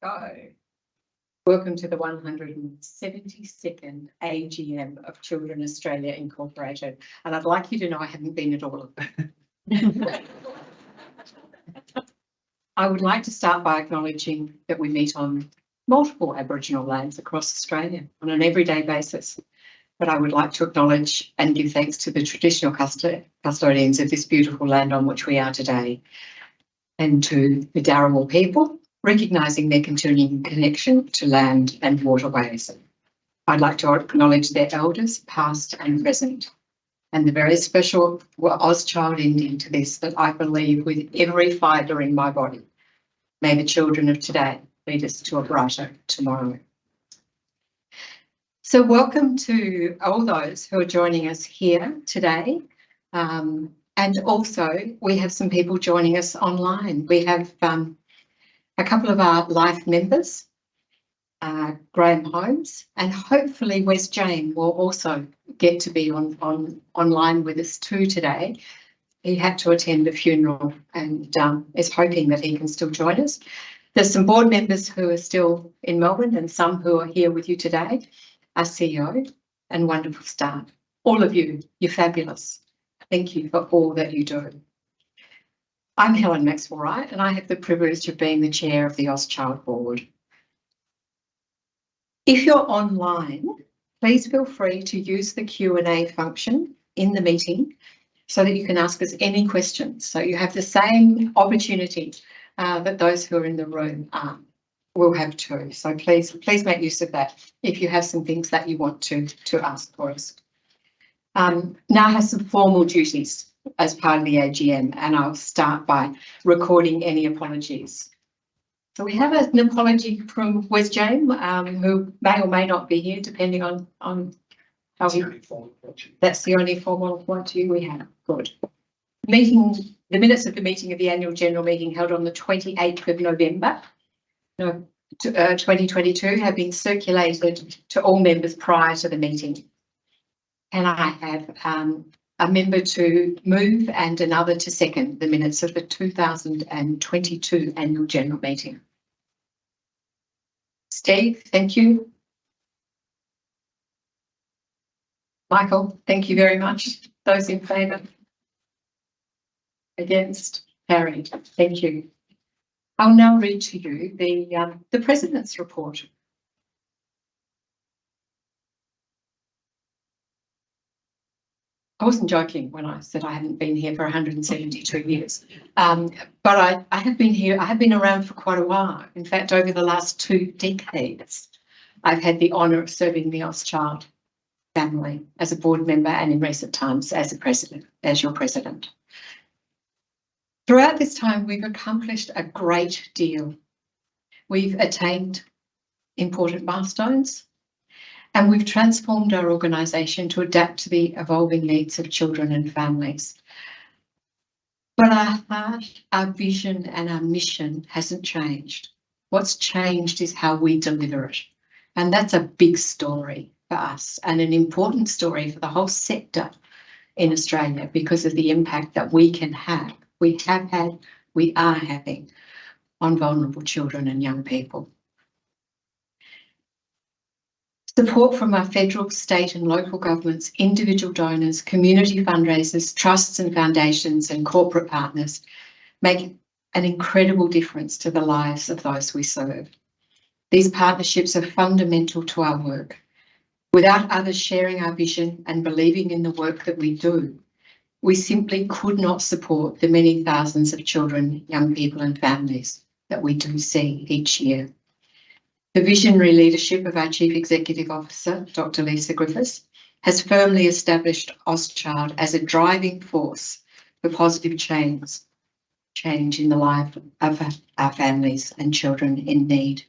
Go. Welcome to the 172nd AGM of Children Australia Incorporated. And I'd like you to know I haven't been at all of them. I would like to start by acknowledging that we meet on multiple Aboriginal lands across Australia on an everyday basis. But I would like to acknowledge and give thanks to the traditional custodians of this beautiful land on which we are today, and to the Darawal people, recognising their continuing connection to land and waterways. I'd like to acknowledge their elders, past and present, and the very special OzChild ending to this that I believe with every fibre in my body. May the children of today lead us to a brighter tomorrow. So welcome to all those who are joining us here today. And also we have some people joining us online. We have a couple of our life members, Graham Holmes, and hopefully Wes Jane will also get to be online with us too today. He had to attend a funeral and is hoping that he can still join us. There's some board members who are still in Melbourne and some who are here with you today, our CEO and wonderful staff. All of you, you're fabulous. Thank you for all that you do. I'm Helen Maxwell-Wright and I have the privilege of being the chair of the OzChild board. If you're online, please feel free to use the Q&A function in the meeting so that you can ask us any questions. So you have the same opportunity that those who are in the room will have too. So please make use of that if you have some things that you want to ask for us. Now I have some formal duties as part of the AGM, and I'll start by recording any apologies. So we have an apology from Wes Jane, who may or may not be here, depending on how that's the only formal apology we have. Good. The minutes of the meeting of the annual general meeting held on the 28th of November 2022 have been circulated to all members prior to the meeting. And I have a member to move and another to second the minutes of the 2022 annual general meeting. Steve, thank you. Michael, thank you very much. Those in favour? Against? Carried. Thank you. I'll now read to you the President's report. I wasn't joking when I said I haven't been here for 172 years, but I have been here. I have been around for quite a while. In fact, over the last 2 decades, I've had the honour of serving the OzChild family as a board member and in recent times as your president. Throughout this time, we've accomplished a great deal. We've attained important milestones, and we've transformed our organisation to adapt to the evolving needs of children and families. But our heart, our vision and our mission hasn't changed. What's changed is how we deliver it. And that's a big story for us and an important story for the whole sector in Australia because of the impact that we can have, we have had, we are having on vulnerable children and young people. Support from our federal, state and local governments, individual donors, community fundraisers, trusts and foundations and corporate partners make an incredible difference to the lives of those we serve. These partnerships are fundamental to our work. Without others sharing our vision and believing in the work that we do, we simply could not support the many thousands of children, young people and families that we do see each year. The visionary leadership of our Chief Executive Officer, Dr. Lisa Griffiths, has firmly established OzChild as a driving force for positive change in the life of our families and children in need.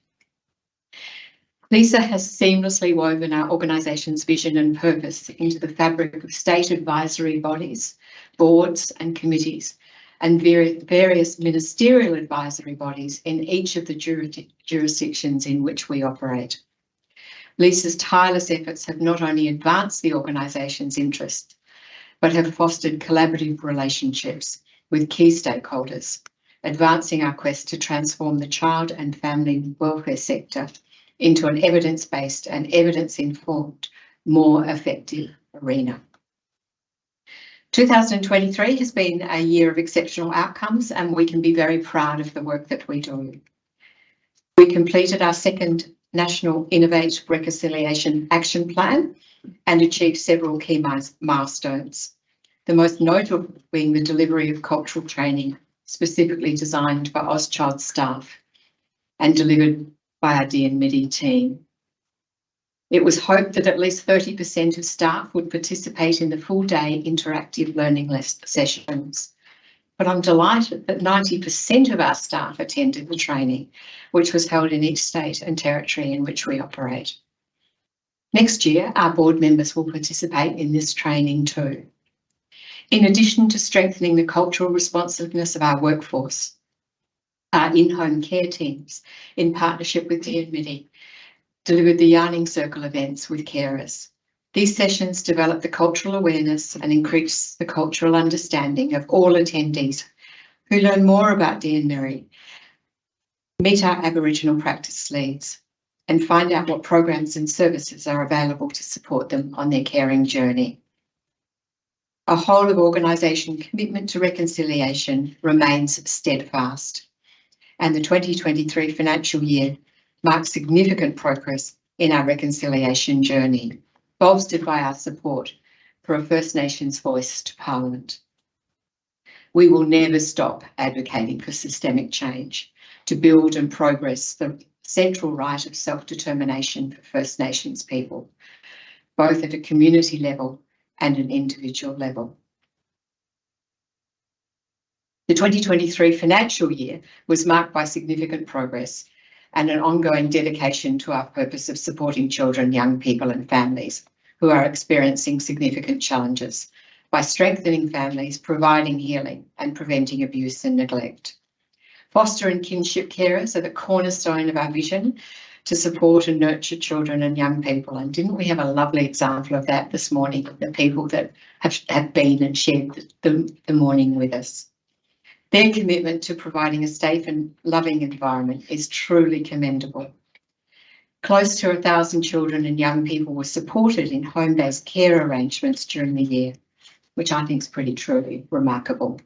Lisa has seamlessly woven our organisation's vision and purpose into the fabric of state advisory bodies, boards and committees, and various ministerial advisory bodies in each of the jurisdictions in which we operate. Lisa's tireless efforts have not only advanced the organisation's interests, but have fostered collaborative relationships with key stakeholders advancing our quest to transform the child and family welfare sector into an evidence-based and evidence-informed, more effective arena. 2023 has been a year of exceptional outcomes, and we can be very proud of the work that we do. We completed our second National Innovate Reconciliation Action Plan and achieved several key milestones, the most notable being the delivery of cultural training specifically designed for OzChild staff and delivered by our DNMIDI team. It was hoped that at least 30% of staff would participate in the full-day interactive learning sessions, but I'm delighted that 90% of our staff attended the training, which was held in each state and territory in which we operate. Next year, our board members will participate in this training too. In addition to strengthening the cultural responsiveness of our workforce, our in-home care teams, in partnership with DNMIDI, delivered the Yarning Circle events with carers. These sessions develop the cultural awareness and increase the cultural understanding of all attendees who learn more about DNMIDI, meet our Aboriginal practice leads, and find out what programs and services are available to support them on their caring journey. A whole of organisation commitment to reconciliation remains steadfast, and the 2023 financial year marks significant progress in our reconciliation journey, bolstered by our support for a First Nations voice to Parliament. We will never stop advocating for systemic change to build and progress the central right of self-determination for First Nations people, both at a community level and an individual level. The 2023 financial year was marked by significant progress and an ongoing dedication to our purpose of supporting children, young people and families who are experiencing significant challenges by strengthening families, providing healing and preventing abuse and neglect. Foster and kinship carers are the cornerstone of our vision to support and nurture children and young people. And didn't we have a lovely example of that this morning, the people that have been and shared the morning with us. Their commitment to providing a safe and loving environment is truly commendable. Close to 1,000 children and young people were supported in home-based care arrangements during the year, which I think is pretty truly remarkable.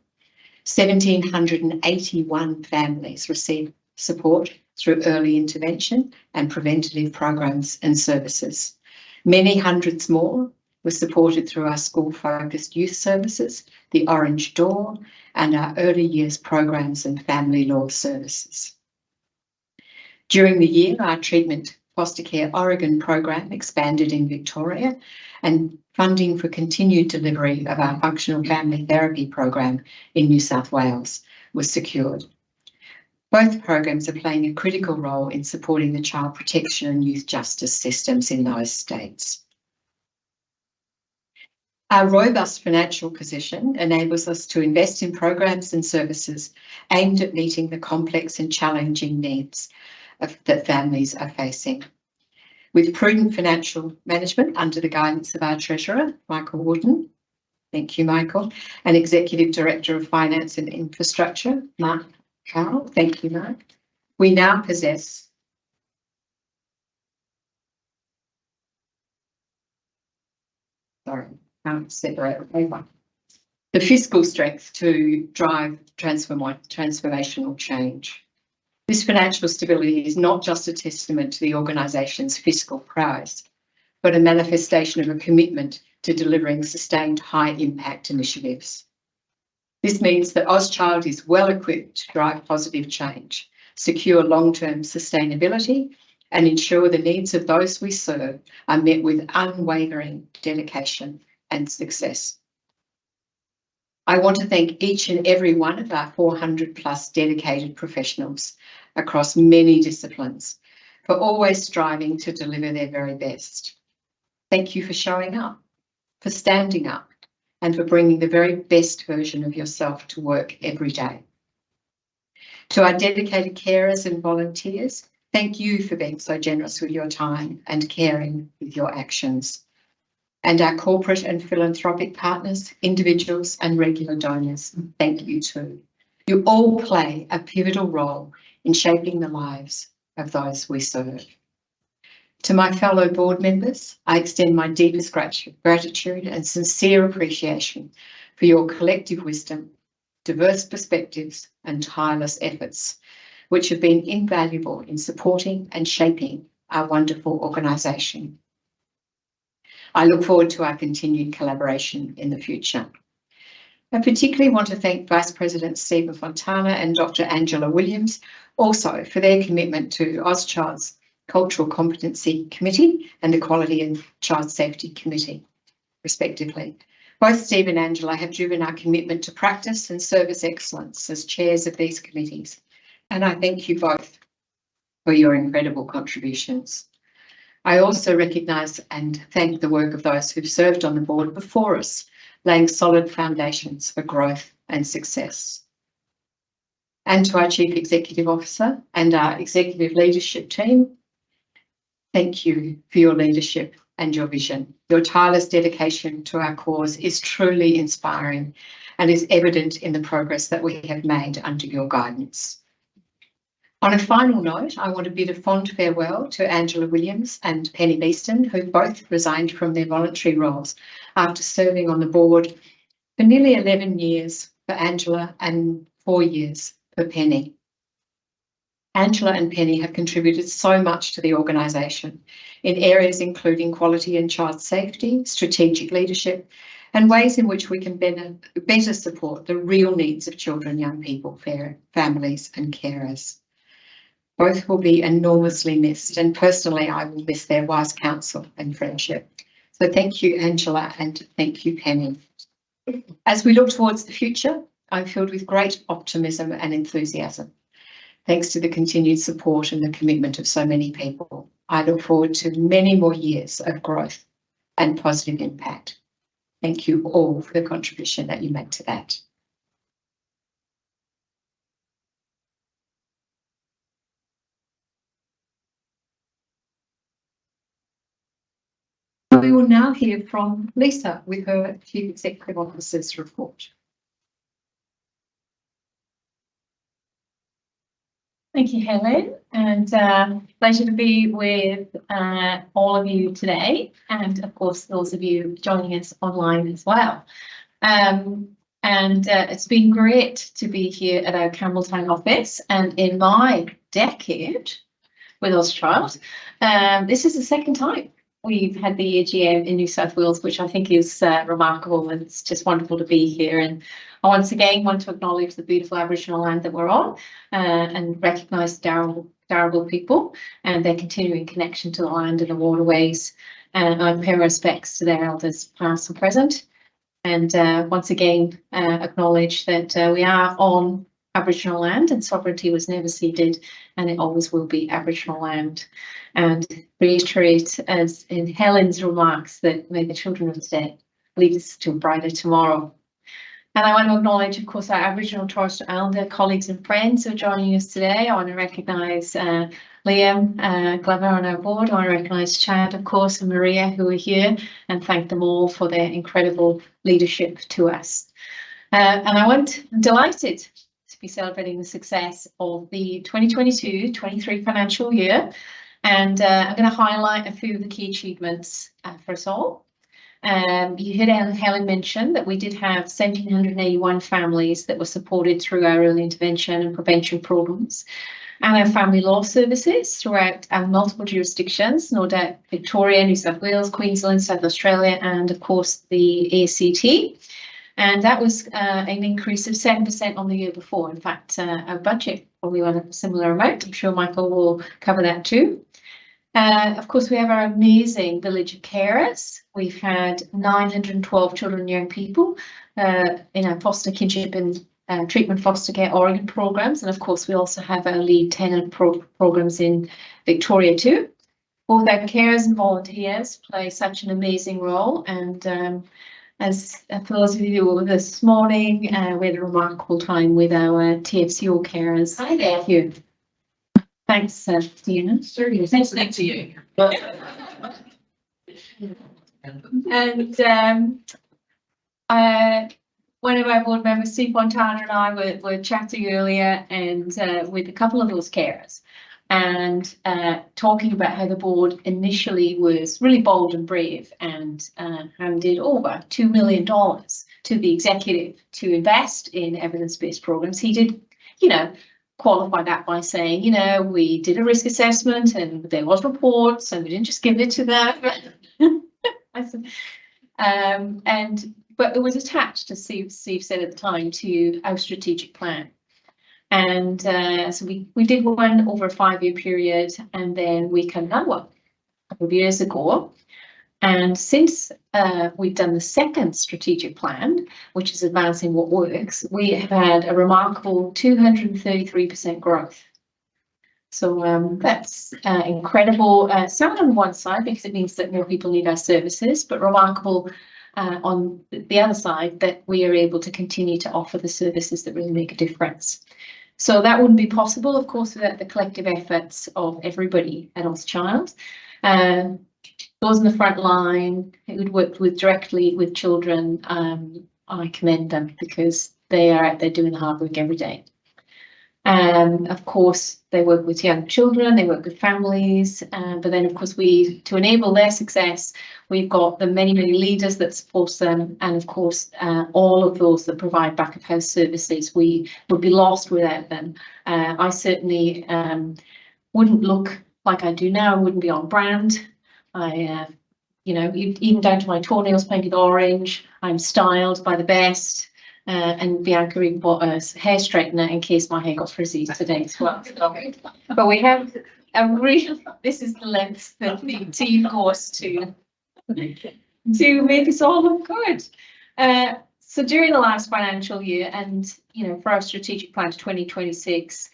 1,781 families received support through early intervention and preventative programs and services. Many hundreds more were supported through our school-focused youth services, the Orange Door, and our early years programs and family law services. During the year, our Treatment Foster Care Oregon program expanded in Victoria, and funding for continued delivery of our functional family therapy program in New South Wales was secured. Both programs are playing a critical role in supporting the child protection and youth justice systems in those states. Our robust financial position enables us to invest in programs and services aimed at meeting the complex and challenging needs that families are facing. With prudent financial management under the guidance of our Treasurer, Michael Wooden, thank you, Michael, and Executive Director of Finance and Infrastructure, Mark Carroll, thank you, Mark, we now possess the fiscal strength to drive transformational change. This financial stability is not just a testament to the organisation's fiscal prowess, but a manifestation of a commitment to delivering sustained high-impact initiatives. This means that OzChild is well equipped to drive positive change, secure long-term sustainability, and ensure the needs of those we serve are met with unwavering dedication and success. I want to thank each and every one of our 400+ dedicated professionals across many disciplines for always striving to deliver their very best. Thank you for showing up, for standing up, and for bringing the very best version of yourself to work every day. To our dedicated carers and volunteers, thank you for being so generous with your time and caring with your actions. And our corporate and philanthropic partners, individuals and regular donors, thank you too. You all play a pivotal role in shaping the lives of those we serve. To my fellow board members, I extend my deepest gratitude and sincere appreciation for your collective wisdom, diverse perspectives and tireless efforts, which have been invaluable in supporting and shaping our wonderful organisation. I look forward to our continued collaboration in the future. I particularly want to thank Vice President Stephen Fontana and Dr. Angela Williams also for their commitment to OzChild's Cultural Competency Committee and the Quality and Child Safety Committee, respectively. Both Steve and Angela have driven our commitment to practice and service excellence as chairs of these committees, and I thank you both for your incredible contributions. I also recognise and thank the work of those who've served on the board before us, laying solid foundations for growth and success. And to our Chief Executive Officer and our executive leadership team, thank you for your leadership and your vision. Your tireless dedication to our cause is truly inspiring and is evident in the progress that we have made under your guidance. On a final note, I want to bid a fond farewell to Angela Williams and Penny Beeston, who both resigned from their voluntary roles after serving on the board for nearly 11 years for Angela and 4 years for Penny. Angela and Penny have contributed so much to the organisation in areas including quality and child safety, strategic leadership, and ways in which we can better support the real needs of children, young people, families and carers. Both will be enormously missed, and personally I will miss their wise counsel and friendship. So thank you, Angela, and thank you, Penny. As we look towards the future, I'm filled with great optimism and enthusiasm. Thanks to the continued support and the commitment of so many people, I look forward to many more years of growth and positive impact. Thank you all for the contribution that you make to that. We will now hear from Lisa with her Chief Executive Officer's report. Thank you, Helen, and pleasure to be with all of you today, and of course those of you joining us online as well. It's been great to be here at our Campbelltown office, and in my decade with OzChild, this is the second time we've had the AGM in New South Wales, which I think is remarkable, and it's just wonderful to be here. And I once again want to acknowledge the beautiful Aboriginal land that we're on and recognise Darabal people and their continuing connection to the land and the waterways. And I pay respects to their elders, past and present. And once again, acknowledge that we are on Aboriginal land and sovereignty was never ceded, and it always will be Aboriginal land. And reiterate, as in Helen's remarks, that may the children of today lead us to a brighter tomorrow. And I want to acknowledge, of course, our Aboriginal and Torres Strait Islander colleagues and friends who are joining us today. I want to recognise Liam Glover on our board. I want to recognise Chad, of course, and Maria, who are here, and thank them all for their incredible leadership to us. And I'm delighted to be celebrating the success of the 2022-23 financial year. And I'm going to highlight a few of the key achievements for us all. You heard Helen mention that we did have 1,781 families that were supported through our early intervention and prevention programs and our family law services throughout our multiple jurisdictions, no doubt Victoria, New South Wales, Queensland, South Australia, and of course the ACT. And that was an increase of 7% on the year before. In fact, our budget probably went up a similar amount. I'm sure Michael will cover that too. Of course, we have our amazing village of carers. We've had 912 children and young people in our foster kinship and treatment foster care Oregon programs. And of course, we also have our lead tenant programs in Victoria too. Both our carers and volunteers play such an amazing role. And as for those of you who were with us this morning, we had a remarkable time with our TFCO carers. Hi there. Thank you. Thanks, Diana. Certainly. Thanks to you. And one of our board members, Steve Fontana, and I were chatting earlier, and with a couple of those carers, and talking about how the board initially was really bold and brave and handed over $2 million to the executive to invest in evidence-based programs. He did, you know, qualify that by saying, you know, we did a risk assessment and there was reports and we didn't just give it to them. I said, but it was attached, as Steve said at the time, to our strategic plan. And so we did one over a 5-year period, and then we came another one a couple of years ago. And since we've done the second strategic plan, which is advancing what works, we have had a remarkable 233% growth. So that's incredible. Sad on one side because it means that more people need our services, but remarkable on the other side that we are able to continue to offer the services that really make a difference. So that wouldn't be possible, of course, without the collective efforts of everybody at OzChild. Those in the front line who'd worked directly with children, I commend them because they are out there doing the hard work every day. Of course, they work with young children, they work with families, but then of course to enable their success, we've got the many leaders that support them, and of course all of those that provide back of house services. We would be lost without them. I certainly wouldn't look like I do now, I wouldn't be on brand. You know, even down to my toenails painted orange, I'm styled by the best. And Bianca even bought a hair straightener in case my hair got frizzy today as well. But we have a real, this is the length that the team goes to make us all look good. So during the last financial year, and you know, for our strategic plan to 2026,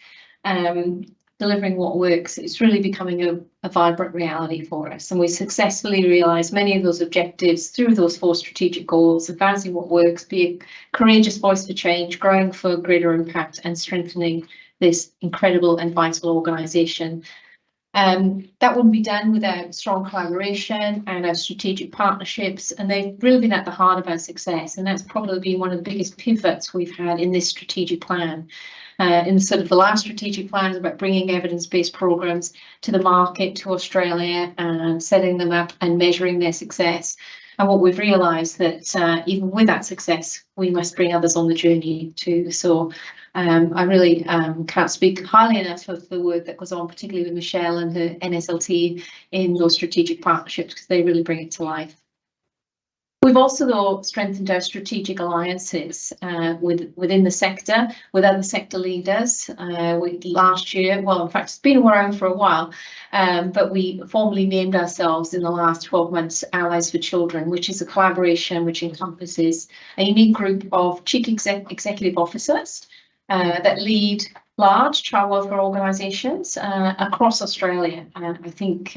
delivering what works, it's really becoming a vibrant reality for us. And we successfully realised many of those objectives through those 4 strategic goals: advancing what works, be a courageous voice for change, growing for greater impact, and strengthening this incredible and vital organisation. That wouldn't be done without strong collaboration and our strategic partnerships, and they've really been at the heart of our success. And that's probably been one of the biggest pivots we've had in this strategic plan. In sort of the last strategic plan is about bringing evidence-based programs to the market, to Australia, and setting them up and measuring their success. And what we've realised that even with that success, we must bring others on the journey too. So I really can't speak highly enough of the work that goes on, particularly with Michelle and her NSLT in those strategic partnerships, because they really bring it to life. We've also, though, strengthened our strategic alliances within the sector, with other sector leaders. Last year, well, in fact, it's been around for a while, but we formally named ourselves in the last 12 months Allies for Children, which is a collaboration which encompasses a unique group of chief executive officers that lead large child welfare organisations across Australia. I think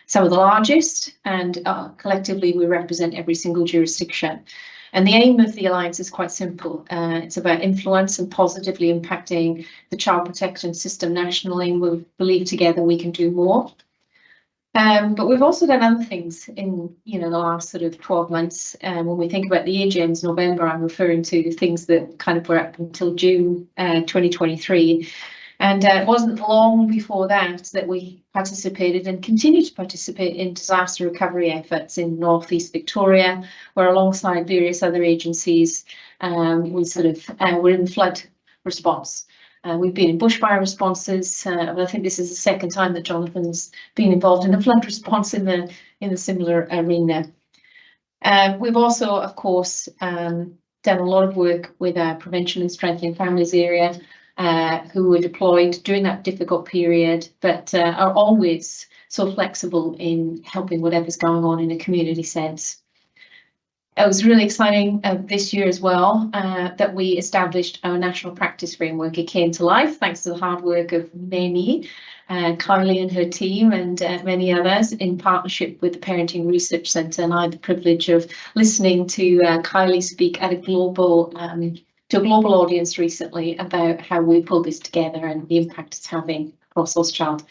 some of the largest, and collectively we represent every single jurisdiction. And the aim of the alliance is quite simple. It's about influence and positively impacting the child protection system nationally, and we believe together we can do more. But we've also done other things in the last sort of 12 months. When we think about the AGMs November, I'm referring to things that kind of were up until June 2023. And it wasn't long before that we participated and continue to participate in disaster recovery efforts in North East Victoria, where alongside various other agencies, we're in flood response. We've been in bushfire responses, but I think this is the second time that Jonathan's been involved in a flood response in the similar arena. We've also, of course, done a lot of work with our prevention and strengthening families area, who were deployed during that difficult period, but are always so flexible in helping whatever's going on in a community sense. It was really exciting this year as well that we established our national practice framework. It came to life thanks to the hard work of Mamie, Kylie and her team, and many others in partnership with the Parenting Research Centre. And I had the privilege of listening to Kylie speak at a global audience recently about how we pulled this together and the impact it's having across OzChild.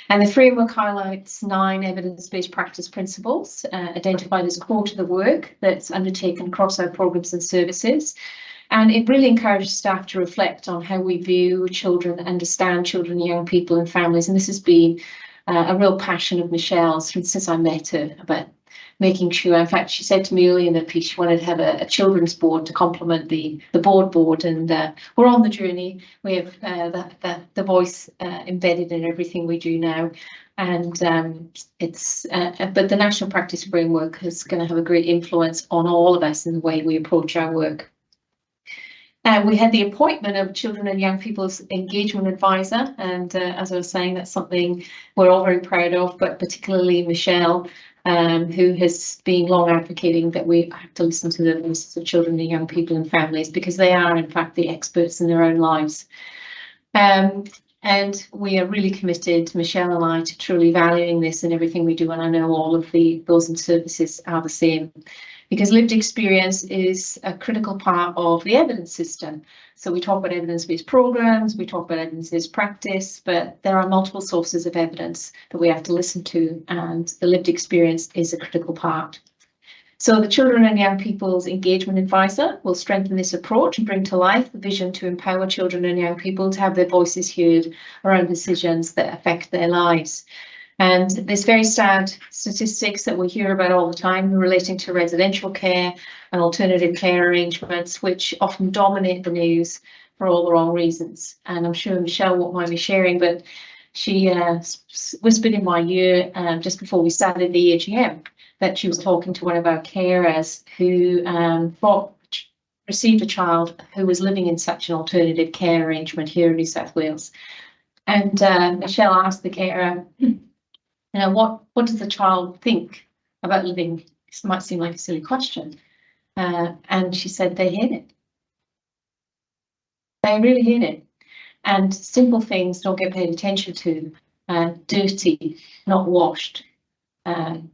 And the framework highlights 9 evidence-based practice principles identified as core to the work that's undertaken across our programmes and services. And it really encourages staff to reflect on how we view children, understand children, young people and families. And this has been a real passion of Michelle's since I met her, about making sure, in fact, she said to me earlier in the piece she wanted to have a children's board to complement the board, and we're on the journey. We have the voice embedded in everything we do now, and but the National Practice Framework is going to have a great influence on all of us in the way we approach our work. We had the appointment of Children and Young People's Engagement Advisor, and as I was saying, that's something we're all very proud of, but particularly Michelle, who has been long advocating that we have to listen to the voices of children and young people and families, because they are in fact the experts in their own lives. And we are really committed, Michelle and I, to truly valuing this in everything we do, and I know all of those in services are the same. Because lived experience is a critical part of the evidence system. So we talk about evidence-based programs, we talk about evidence-based practice, but there are multiple sources of evidence that we have to listen to, and the lived experience is a critical part. So the Children and Young People's Engagement Advisor will strengthen this approach and bring to life the vision to empower children and young people to have their voices heard around decisions that affect their lives. And there's very sad statistics that we hear about all the time relating to residential care and alternative care arrangements, which often dominate the news for all the wrong reasons. And I'm sure Michelle won't mind me sharing, but she whispered in my ear just before we started the AGM that she was talking to one of our carers who received a child who was living in such an alternative care arrangement here in New South Wales. And Michelle asked the carer, you know, what does the child think about living? This might seem like a silly question. And she said they hate it. They really hate it. And simple things don't get paid attention to. Dirty, not washed. And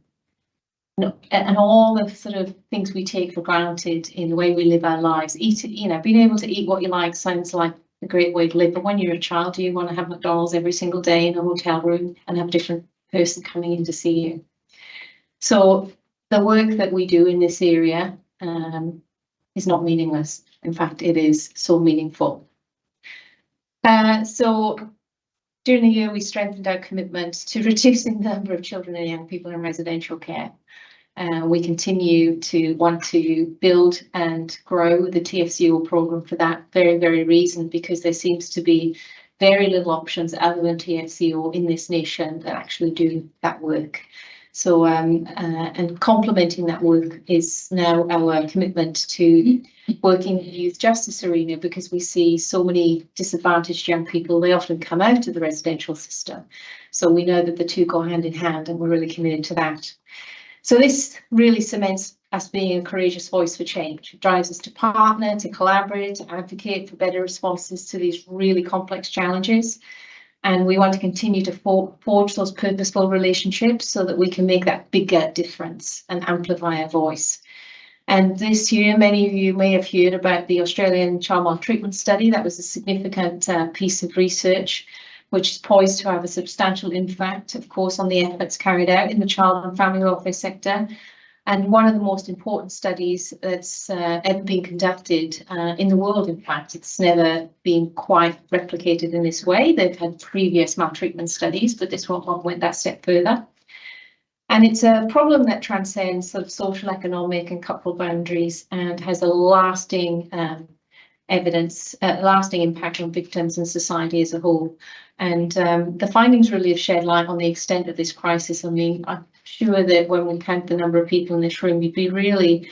all the sort of things we take for granted in the way we live our lives. Being able to eat what you like sounds like a great way to live. But when you're a child, do you want to have McDonald's every single day in a hotel room and have different person coming in to see you? So the work that we do in this area is not meaningless. In fact, it is so meaningful. So during the year, we strengthened our commitment to reducing the number of children and young people in residential care. We continue to want to build and grow the TFCO programme for that very, very reason, because there seems to be very little options other than TFCO in this nation that actually do that work. So and complementing that work is now our commitment to working in the youth justice arena, because we see so many disadvantaged young people. They often come out of the residential system. So we know that the two go hand in hand, and we're really committed to that. So this really cements us being a courageous voice for change. It drives us to partner, to collaborate, to advocate for better responses to these really complex challenges. And we want to continue to forge those purposeful relationships so that we can make that bigger difference and amplify our voice. And this year, many of you may have heard about the Australian child maltreatment study. That was a significant piece of research, which is poised to have a substantial impact, of course, on the efforts carried out in the child and family welfare sector. And one of the most important studies that's ever been conducted in the world, in fact. It's never been quite replicated in this way. They've had previous maltreatment studies, but this one went that step further. And it's a problem that transcends sort of social, economic and cultural boundaries, and has a lasting lasting impact on victims and society as a whole. And the findings really have shed light on the extent of this crisis. I mean, I'm sure that when we count the number of people in this room, you'd be really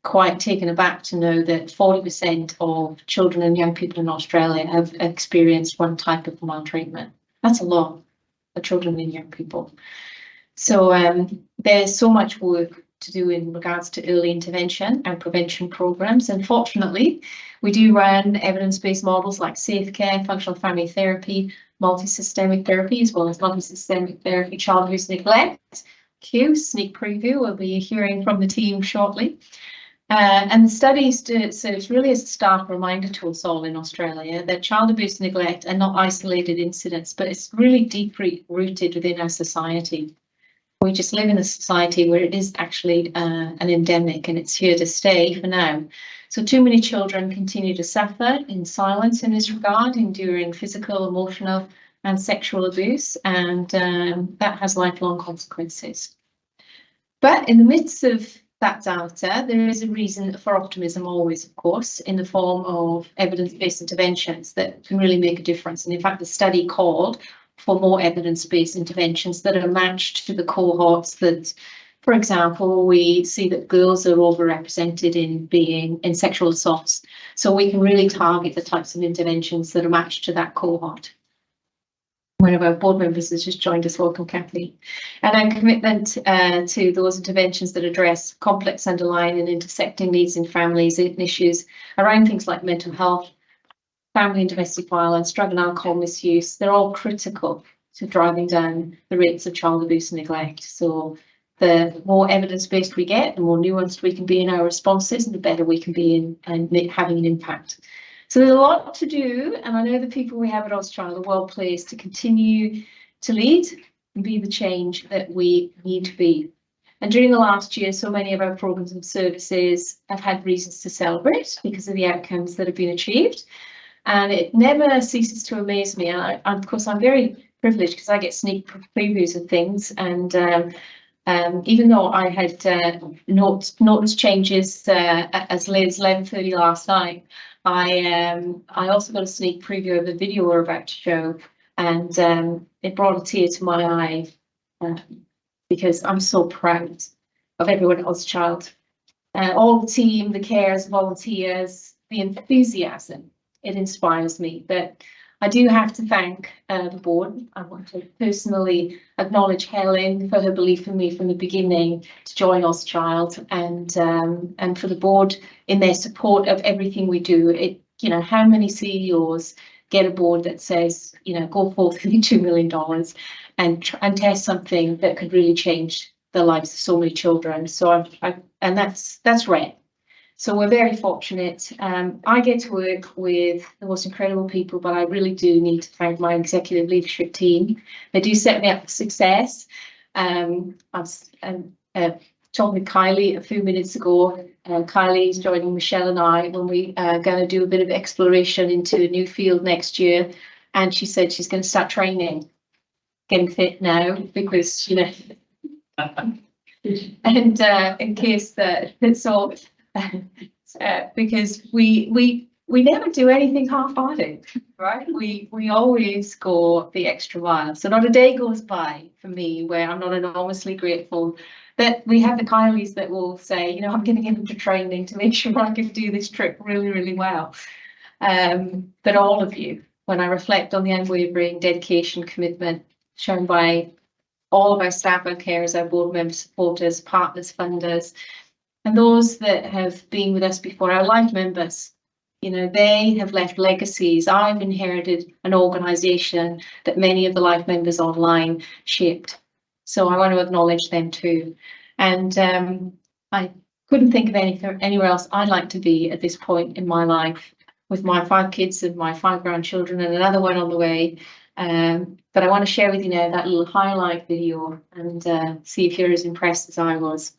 quite taken aback to know that 40% of children and young people in Australia have experienced one type of maltreatment. That's a lot of children and young people. So there's so much work to do in regards to early intervention and prevention programs. And fortunately, we do run evidence-based models like safe care, functional family therapy, multi-systemic therapy, as well as multi-systemic therapy, child abuse neglect. Cue, sneak preview, we'll be hearing from the team shortly. And the studies serves really as a stark reminder to us all in Australia that child abuse neglect are not isolated incidents, but it's really deeply rooted within our society. We just live in a society where it is actually an endemic, and it's here to stay for now. So too many children continue to suffer in silence in this regard, enduring physical, emotional and sexual abuse, and that has lifelong consequences. But in the midst of that data, there is a reason for optimism always, of course, in the form of evidence-based interventions that can really make a difference. And in fact, the study called for more evidence-based interventions that are matched to the cohorts that, for example, we see that girls are overrepresented in sexual assaults. So we can really target the types of interventions that are matched to that cohort. One of our board members has just joined us. Welcome, Kathleen. And our commitment to those interventions that address complex underlying and intersecting needs in families and issues around things like mental health, family and domestic violence, drug and alcohol misuse, they're all critical to driving down the rates of child abuse and neglect. So the more evidence-based we get, the more nuanced we can be in our responses, and the better we can be in having an impact. So there's a lot to do, and I know the people we have at OzChild are well placed to continue to lead and be the change that we need to be. And during the last year, so many of our programs and services have had reasons to celebrate because of the outcomes that have been achieved. And it never ceases to amaze me. And of course, I'm very privileged because I get sneak previews of things. And even though I had noticed changes as late as 11:30 last night, I also got a sneak preview of the video we're about to show, and it brought a tear to my eye because I'm so proud of everyone at OzChild. All the team, the carers, volunteers, the enthusiasm, it inspires me. But I do have to thank the board. I want to personally acknowledge Helen for her belief in me from the beginning to join OzChild, and for the board in their support of everything we do. You know, how many CEOs get a board that says, you know, go for $32 million and test something that could really change the lives of so many children. So and that's rare. So we're very fortunate. I get to work with the most incredible people, but I really do need to thank my executive leadership team. They do set me up for success. I was talking with Kylie a few minutes ago. Kylie is joining Michelle and I when we are going to do a bit of exploration into a new field next year. And she said she's going to start training, getting fit now, because, you know, and in case that, so because we never do anything half-hearted, right? We always go the extra mile. So not a day goes by for me where I'm not enormously grateful that we have the Kylies that will say, you know, I'm going to get into training to make sure I can do this trip really, really well. But all of you, when I reflect on the unwavering dedication, commitment shown by all of our staff, our carers, our board members, supporters, partners, funders, and those that have been with us before, our life members, you know, they have left legacies. I've inherited an organisation that many of the life members online shaped. So I want to acknowledge them too. And I couldn't think of anywhere else I'd like to be at this point in my life, with my 5 kids and my 5 grandchildren and another one on the way. But I want to share with you now that little highlight video and see if you're as impressed as I was.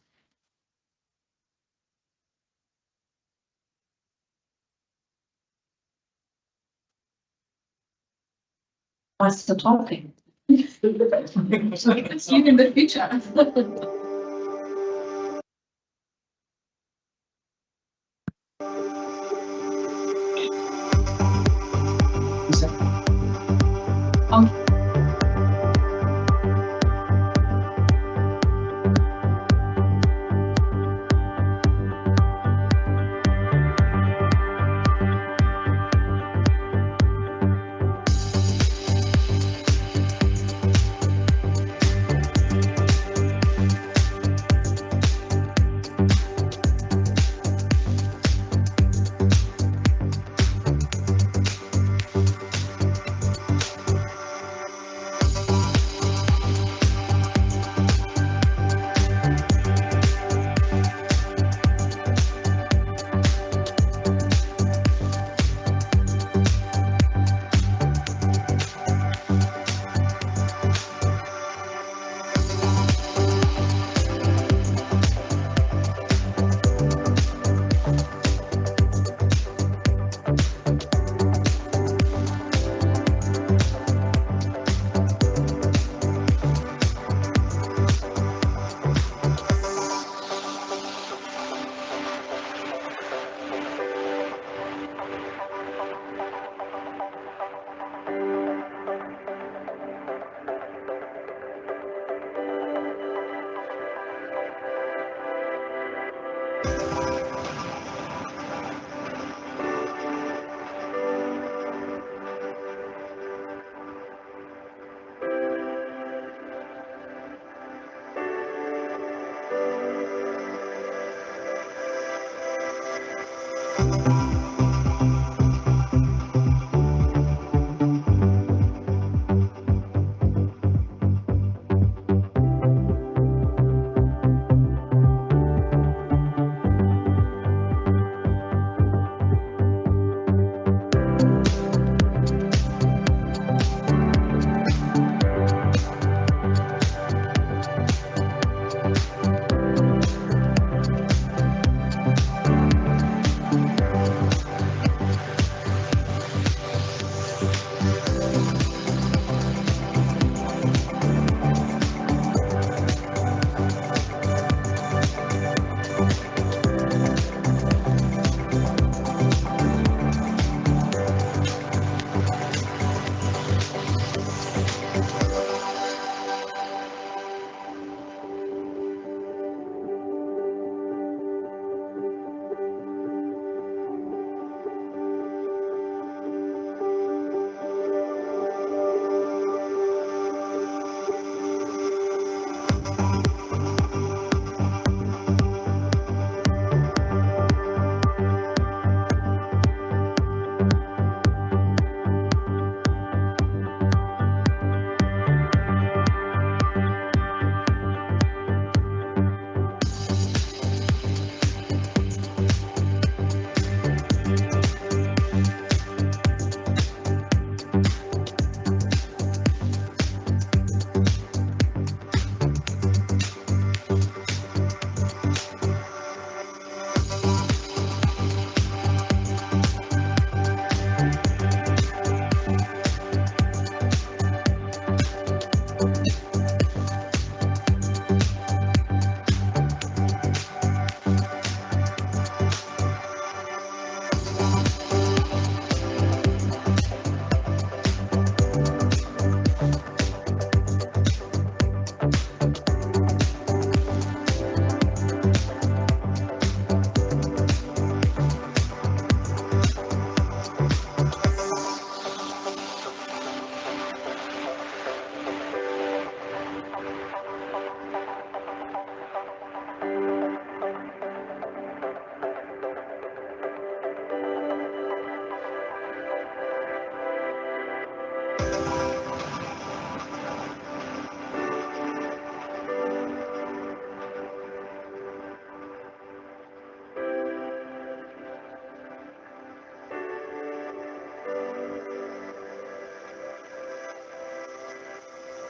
I'm still talking. It's you in the future.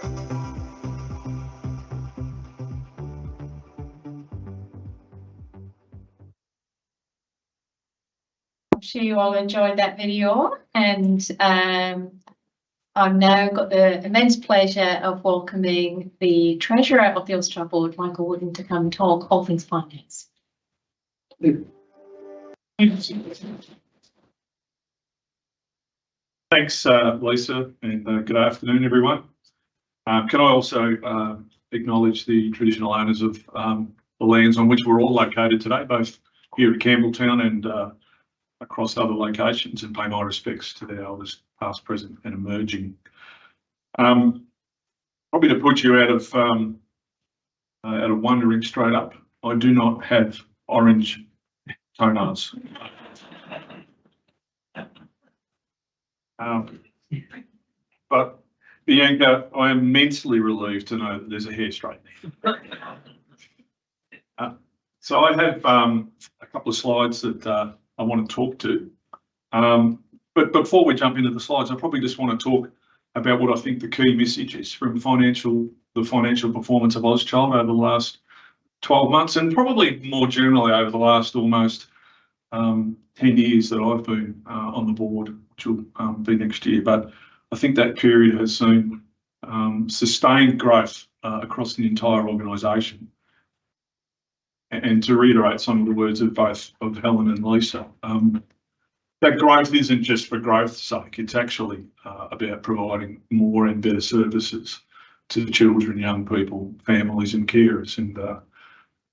I'm sure you all enjoyed that video, and I've now got the immense pleasure of welcoming the Treasurer of the OzChild Board, Michael Wooden, to come talk all things finance. Thanks, Lisa, and good afternoon, everyone. Can I also acknowledge the traditional owners of the lands on which we're all located today, both here at Campbelltown and across other locations, and pay my respects to their elders, past, present, and emerging. Probably to put you out of wondering straight up, I do not have orange toenails. But Bianca, I am immensely relieved to know that there's a hair straightener. So I have a couple of slides that I want to talk to. But before we jump into the slides, I probably just want to talk about what I think the key message is from the financial performance of OzChild over the last 12 months, and probably more generally over the last almost 10 years that I've been on the board, which will be next year. But I think that period has seen sustained growth across the entire organisation. And to reiterate some of the words of both of Helen and Lisa, that growth isn't just for growth's sake. It's actually about providing more and better services to children, young people, families and carers. And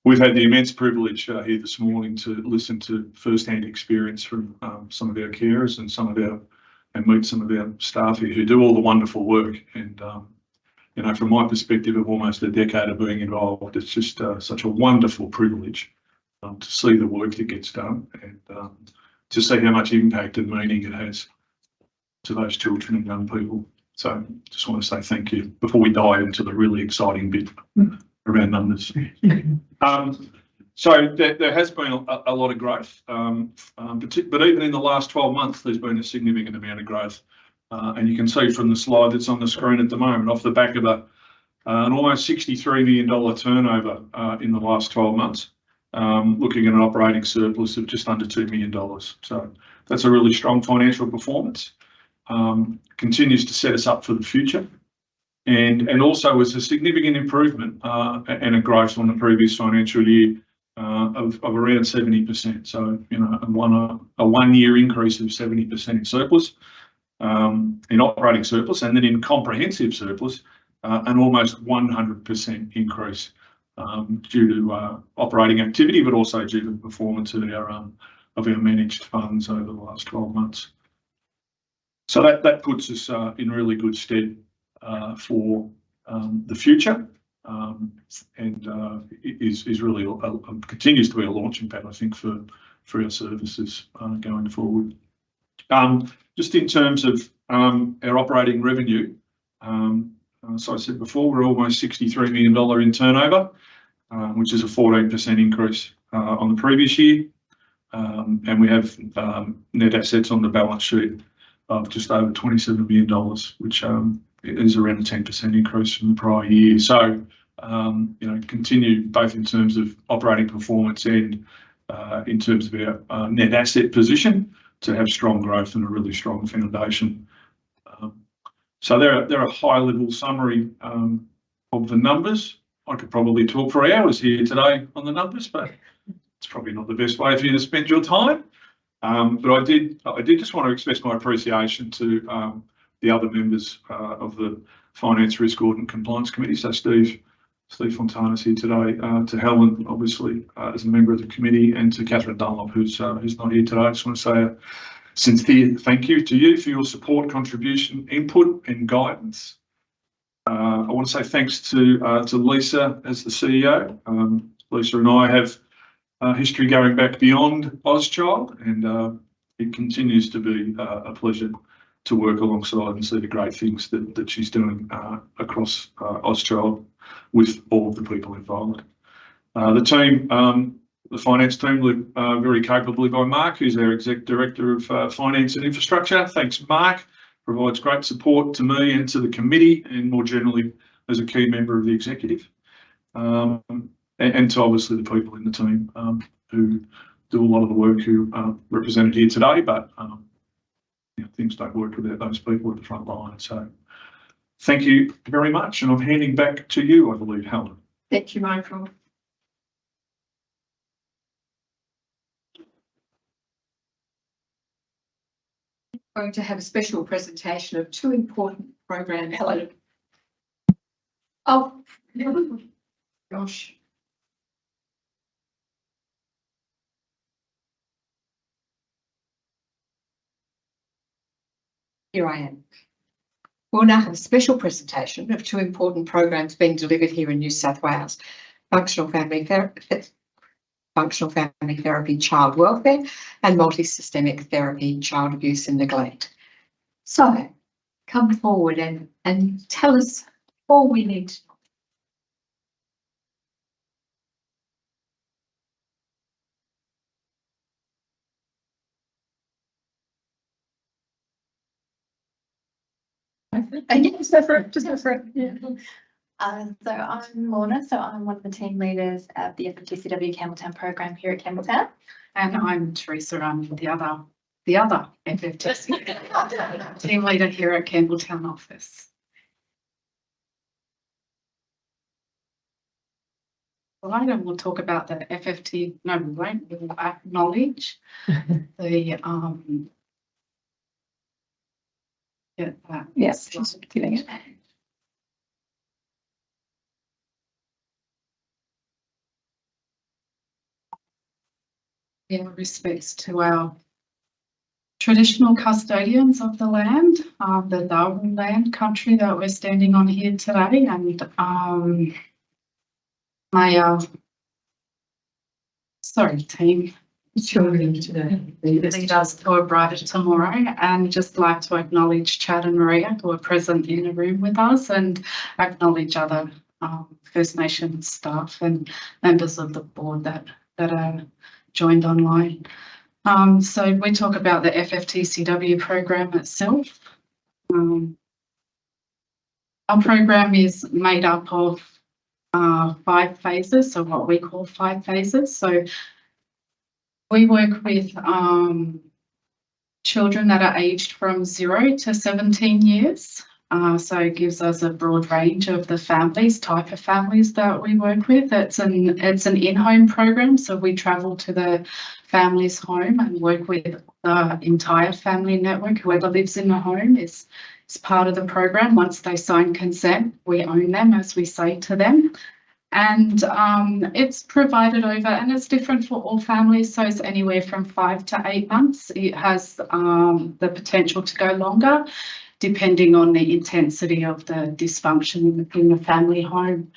we've had the immense privilege here this morning to listen to first-hand experience from some of our carers and meet some of our staff here who do all the wonderful work. And you know, from my perspective of almost a decade of being involved, it's just such a wonderful privilege to see the work that gets done and to see how much impact and meaning it has to those children and young people. So just want to say thank you before we dive into the really exciting bit around numbers. So there has been a lot of growth, but even in the last 12 months, there's been a significant amount of growth. And you can see from the slide that's on the screen at the moment, off the back of an almost $63 million turnover in the last 12 months, looking at an operating surplus of just under $2 million. So that's a really strong financial performance. Continues to set us up for the future. And also was a significant improvement and a growth on the previous financial year of around 70%. So, you know, a one-year increase of 70% in surplus, in operating surplus, and then in comprehensive surplus, an almost 100% increase due to operating activity, but also due to the performance of our managed funds over the last 12 months. So that puts us in really good stead for the future, and is really continues to be a launching pad, I think, for our services going forward. Just in terms of our operating revenue, so I said before, we're almost $63 million in turnover, which is a 14% increase on the previous year, and we have net assets on the balance sheet of just over $27 million, which is around a 10% increase from the prior year. So, you know, continue both in terms of operating performance and in terms of our net asset position to have strong growth and a really strong foundation. So they're a high-level summary of the numbers. I could probably talk for hours here today on the numbers, but it's probably not the best way for you to spend your time. But I did just want to express my appreciation to the other members of the Finance, Risk, Audit and Compliance Committee. So Steve Fontana's here today, to Helen, obviously, as a member of the committee, and to Catherine Dunlop, who's not here today. I just want to say a sincere thank you to you for your support, contribution, input and guidance. I want to say thanks to Lisa as the CEO. Lisa and I have history going back beyond OzChild, and it continues to be a pleasure to work alongside and see the great things that she's doing across OzChild with all of the people involved. The team, the finance team, led very capably by Mark, who's our Exec Director of Finance and Infrastructure. Thanks, Mark. provides great support to me and to the committee, and more generally as a key member of the executive, and to obviously the people in the team who do a lot of the work who are represented here today, but things don't work without those people at the front line. So thank you very much, and I'm handing back to you, I believe, Helen. Thank you, Michael. I'm going to have a special presentation of two important programs. Hello. Oh, gosh. Here I am. We'll now have a special presentation of two important programs being delivered here in New South Wales: functional family therapy, child welfare, and multi-systemic therapy, child abuse and neglect. So come forward and tell us all we need to know. Just go for it. Yeah. So I'm Lorna, so I'm one of the team leaders at the FFTCW Campbelltown program here at Campbelltown. And I'm Teresa, I'm the other FFTC team leader here at Campbelltown office. Right, and we'll talk about the FFT, no, we won't, we'll acknowledge the, get that. Yes, doing it. In respects to our traditional custodians of the land, the Darwin land country that we're standing on here today, and my team Children today. lead us to a brighter tomorrow, and just like to acknowledge Chad and Maria who are present in the room with us, and acknowledge other First Nations staff and members of the board that are joined online. So we talk about the FFTCW program itself. Our program is made up of 5 phases, so what we call 5 phases. So we work with children that are aged from 0 to 17 years. So it gives us a broad range of the type of families that we work with. It's an in-home program, so we travel to the family's home and work with the entire family network. Whoever lives in the home is part of the program. Once they sign consent, we own them, as we say to them. And it's provided over, and it's different for all families, so it's anywhere from 5 to 8 months. It has the potential to go longer, depending on the intensity of the dysfunction in the family home.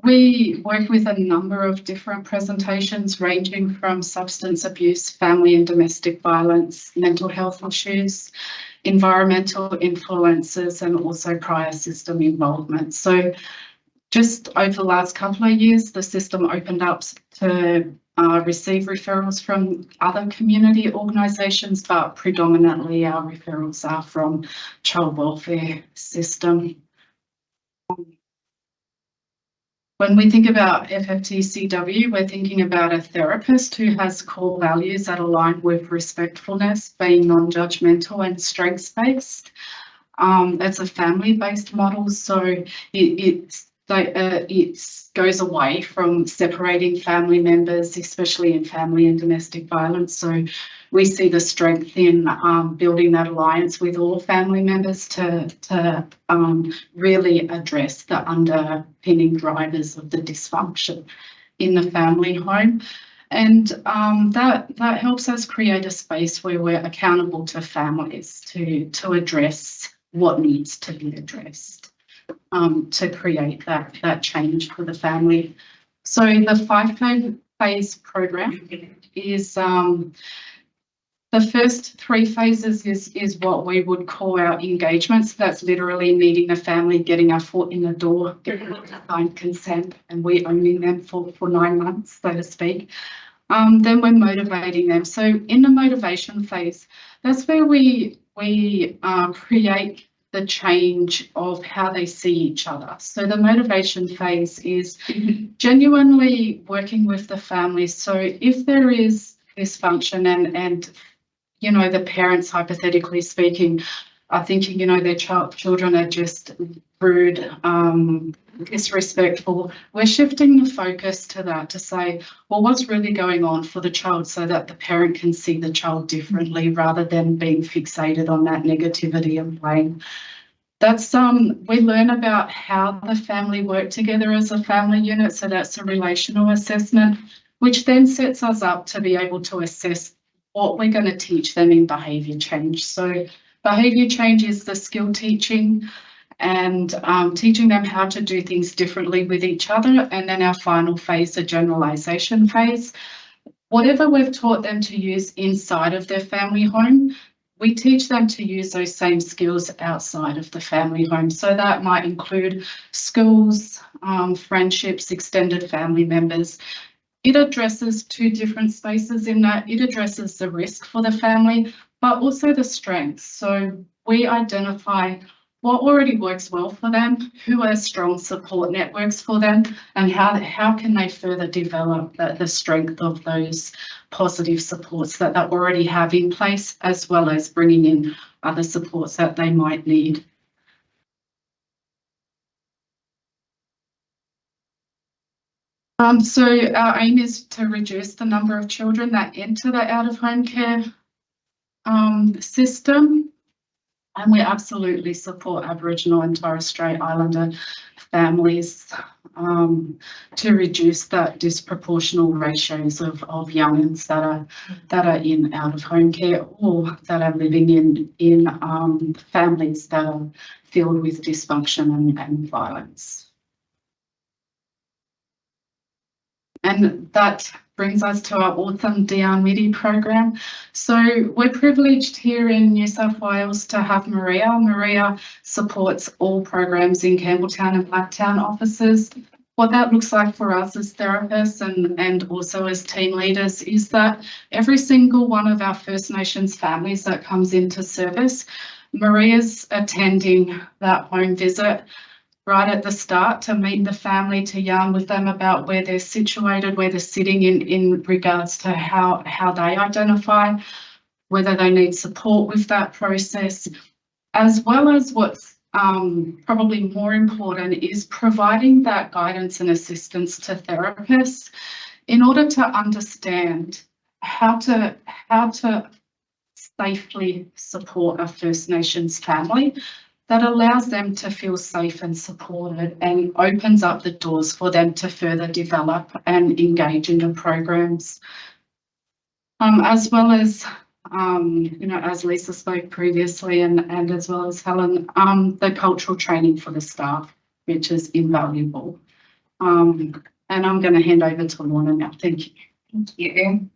We work with a number of different presentations, ranging from substance abuse, family and domestic violence, mental health issues, environmental influences, and also prior system involvement. So just over the last couple of years, the system opened up to receive referrals from other community organisations, but predominantly our referrals are from child welfare system. When we think about FFTCW, we're thinking about a therapist who has core values that align with respectfulness, being non-judgmental and strengths-based. It's a family-based model, so it goes away from separating family members, especially in family and domestic violence. So we see the strength in building that alliance with all family members to really address the underpinning drivers of the dysfunction in the family home. And that helps us create a space where we're accountable to families to address what needs to be addressed, to create that change for the family. So the 5-phase program is the first 3 phases is what we would call our engagements. That's literally meeting the family, getting our foot in the door, getting them to sign consent, and we owning them for 9 months, so to speak. Then we're motivating them. So in the motivation phase, that's where we create the change of how they see each other. So the motivation phase is genuinely working with the family. So if there is dysfunction and you know, the parents, hypothetically speaking, are thinking, you know, their children are just rude, disrespectful, we're shifting the focus to that, to say, well, what's really going on for the child, so that the parent can see the child differently rather than being fixated on that negativity and blame. That's we learn about how the family work together as a family unit, so that's a relational assessment, which then sets us up to be able to assess what we're going to teach them in behaviour change. So behaviour change is the skill teaching and teaching them how to do things differently with each other. And then our final phase, the generalisation phase. Whatever we've taught them to use inside of their family home, we teach them to use those same skills outside of the family home. So that might include schools, friendships, extended family members. It addresses two different spaces in that. It addresses the risk for the family, but also the strengths. So we identify what already works well for them, who are strong support networks for them, and how can they further develop the strength of those positive supports that they already have in place, as well as bringing in other supports that they might need. So our aim is to reduce the number of children that enter the out-of-home care system, and we absolutely support Aboriginal and Torres Strait Islander families to reduce that disproportional ratios of youngins that are in out-of-home care or that are living in families that are filled with dysfunction and violence. And that brings us to our Autumn DRMIDI program. So we're privileged here in New South Wales to have Maria. Maria supports all programs in Campbelltown and Blacktown offices. What that looks like for us as therapists and also as team leaders is that every single one of our First Nations families that comes into service, Maria's attending that home visit right at the start to meet the family, to yarn with them about where they're situated, where they're sitting in regards to how they identify, whether they need support with that process, as well as what's probably more important is providing that guidance and assistance to therapists in order to understand how to safely support a First Nations family that allows them to feel safe and supported and opens up the doors for them to further develop and engage in the programs. As well as, you know, as Lisa spoke previously and as well as Helen, the cultural training for the staff, which is invaluable. And I'm going to hand over to Lorna now. Thank you. Thank you.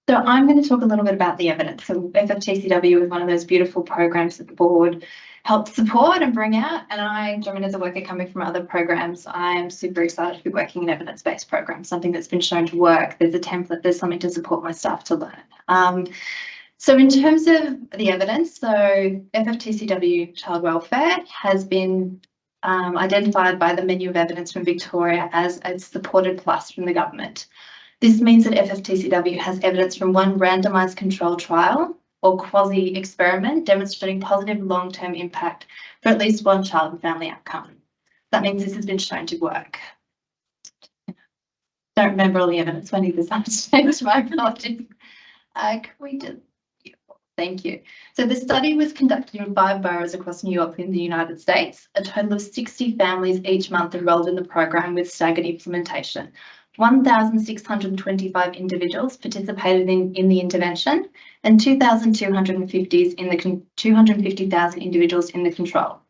So I'm going to talk a little bit about the evidence. So FFTCW is one of those beautiful programs that the board helps support and bring out. And I joined as a worker coming from other programs. I'm super excited to be working in evidence-based programs, something that's been shown to work. There's a template, there's something to support my staff to learn. So in terms of the evidence, so FFTCW Child Welfare has been identified by the menu of evidence from Victoria as a supported plus from the government. This means that FFTCW has evidence from one randomised control trial or quasi-experiment demonstrating positive long-term impact for at least one child and family outcome. That means this has been shown to work. Don't remember all the evidence. I need this understanding. My apologies. Can we do? Thank you. So the study was conducted in 5 boroughs across New York in the United States. A total of 60 families each month enrolled in the program with staggered implementation. 1,625 individuals participated in the intervention and 250,000 individuals in the control.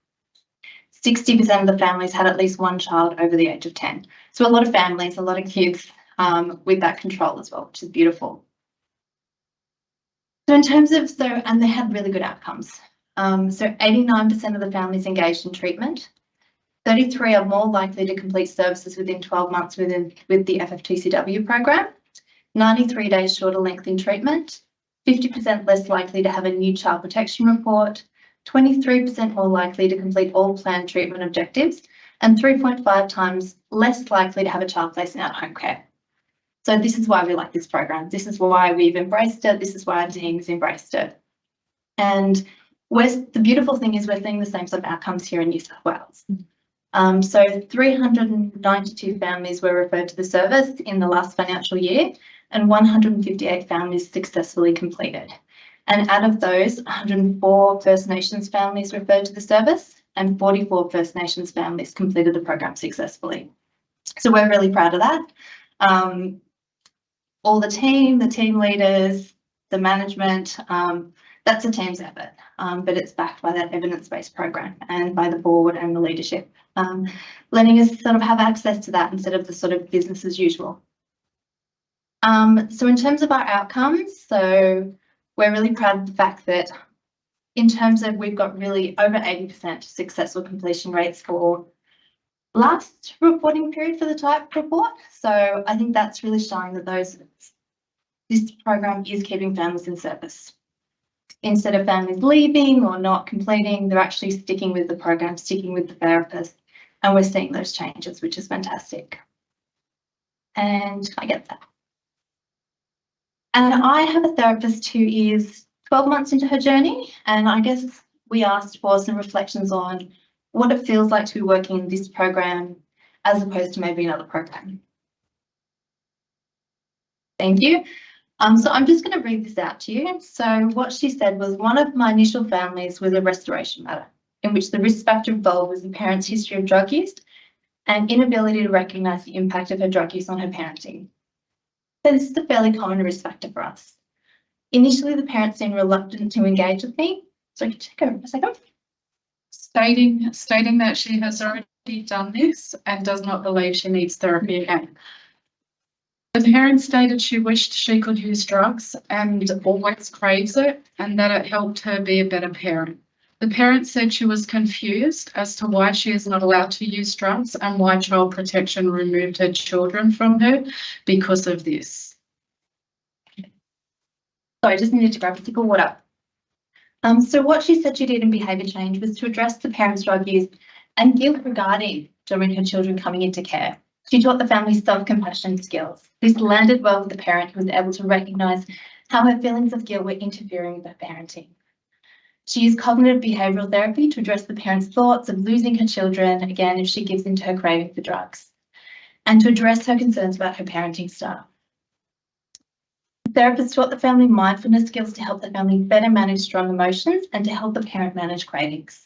60% of the families had at least one child over the age of 10. So a lot of families, a lot of kids with that control as well, which is beautiful. So in terms of, and they had really good outcomes. So 89% of the families engaged in treatment. 33 are more likely to complete services within 12 months with the FFTCW program, 93 days shorter length in treatment, 50% less likely to have a new child protection report, 23% more likely to complete all planned treatment objectives, and 3.5 times less likely to have a child placed in out-of-home care. So this is why we like this program. This is why we've embraced it. This is why our team's embraced it. And the beautiful thing is we're seeing the same sort of outcomes here in New South Wales. So 392 families were referred to the service in the last financial year, and 158 families successfully completed. And out of those, 104 First Nations families referred to the service, and 44 First Nations families completed the program successfully. So we're really proud of that. All the team leaders, the management, that's a team's effort, but it's backed by that evidence-based program and by the board and the leadership, letting us sort of have access to that instead of the sort of business as usual. So in terms of our outcomes, so we're really proud of the fact that in terms of we've got really over 80% successful completion rates for last reporting period for the type report. So I think that's really showing that this program is keeping families in service. Instead of families leaving or not completing, they're actually sticking with the program, sticking with the therapist, and we're seeing those changes, which is fantastic. And I get that. And I have a therapist who is 12 months into her journey, and I guess we asked for some reflections on what it feels like to be working in this program as opposed to maybe another program. Thank you. So I'm just going to read this out to you. So what she said was, one of my initial families was a restoration matter in which the risk factor involved was the parent's history of drug use and inability to recognise the impact of her drug use on her parenting. So this is a fairly common risk factor for us. Initially, the parents seemed reluctant to engage with me. So I can check over a second. Stating that she has already done this and does not believe she needs therapy again. The parent stated she wished she could use drugs and always craves it, and that it helped her be a better parent. The parent said she was confused as to why she is not allowed to use drugs and why Child Protection removed her children from her because of this. So I just needed to grab a sip of water. So what she said she did in behaviour change was to address the parent's drug use and guilt regarding her children coming into care. She taught the family self-compassion skills. This landed well with the parent, who was able to recognise how her feelings of guilt were interfering with her parenting. She used cognitive behavioural therapy to address the parent's thoughts of losing her children, again, if she gives into her craving for drugs, and to address her concerns about her parenting style. The therapist taught the family mindfulness skills to help the family better manage strong emotions and to help the parent manage cravings.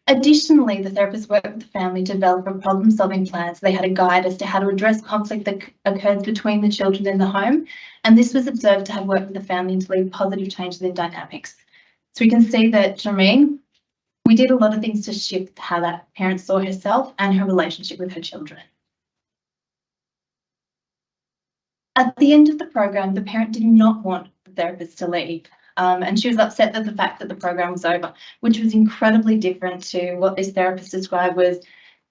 Additionally, the therapist worked with the family to develop a problem-solving plan, so they had a guide as to how to address conflict that occurs between the children in the home, and this was observed to have worked with the family to lead positive changes in dynamics. So we can see that, Jermaine, we did a lot of things to shift how that parent saw herself and her relationship with her children. At the end of the program, the parent did not want the therapist to leave. And she was upset at the fact that the program was over, which was incredibly different to what this therapist described was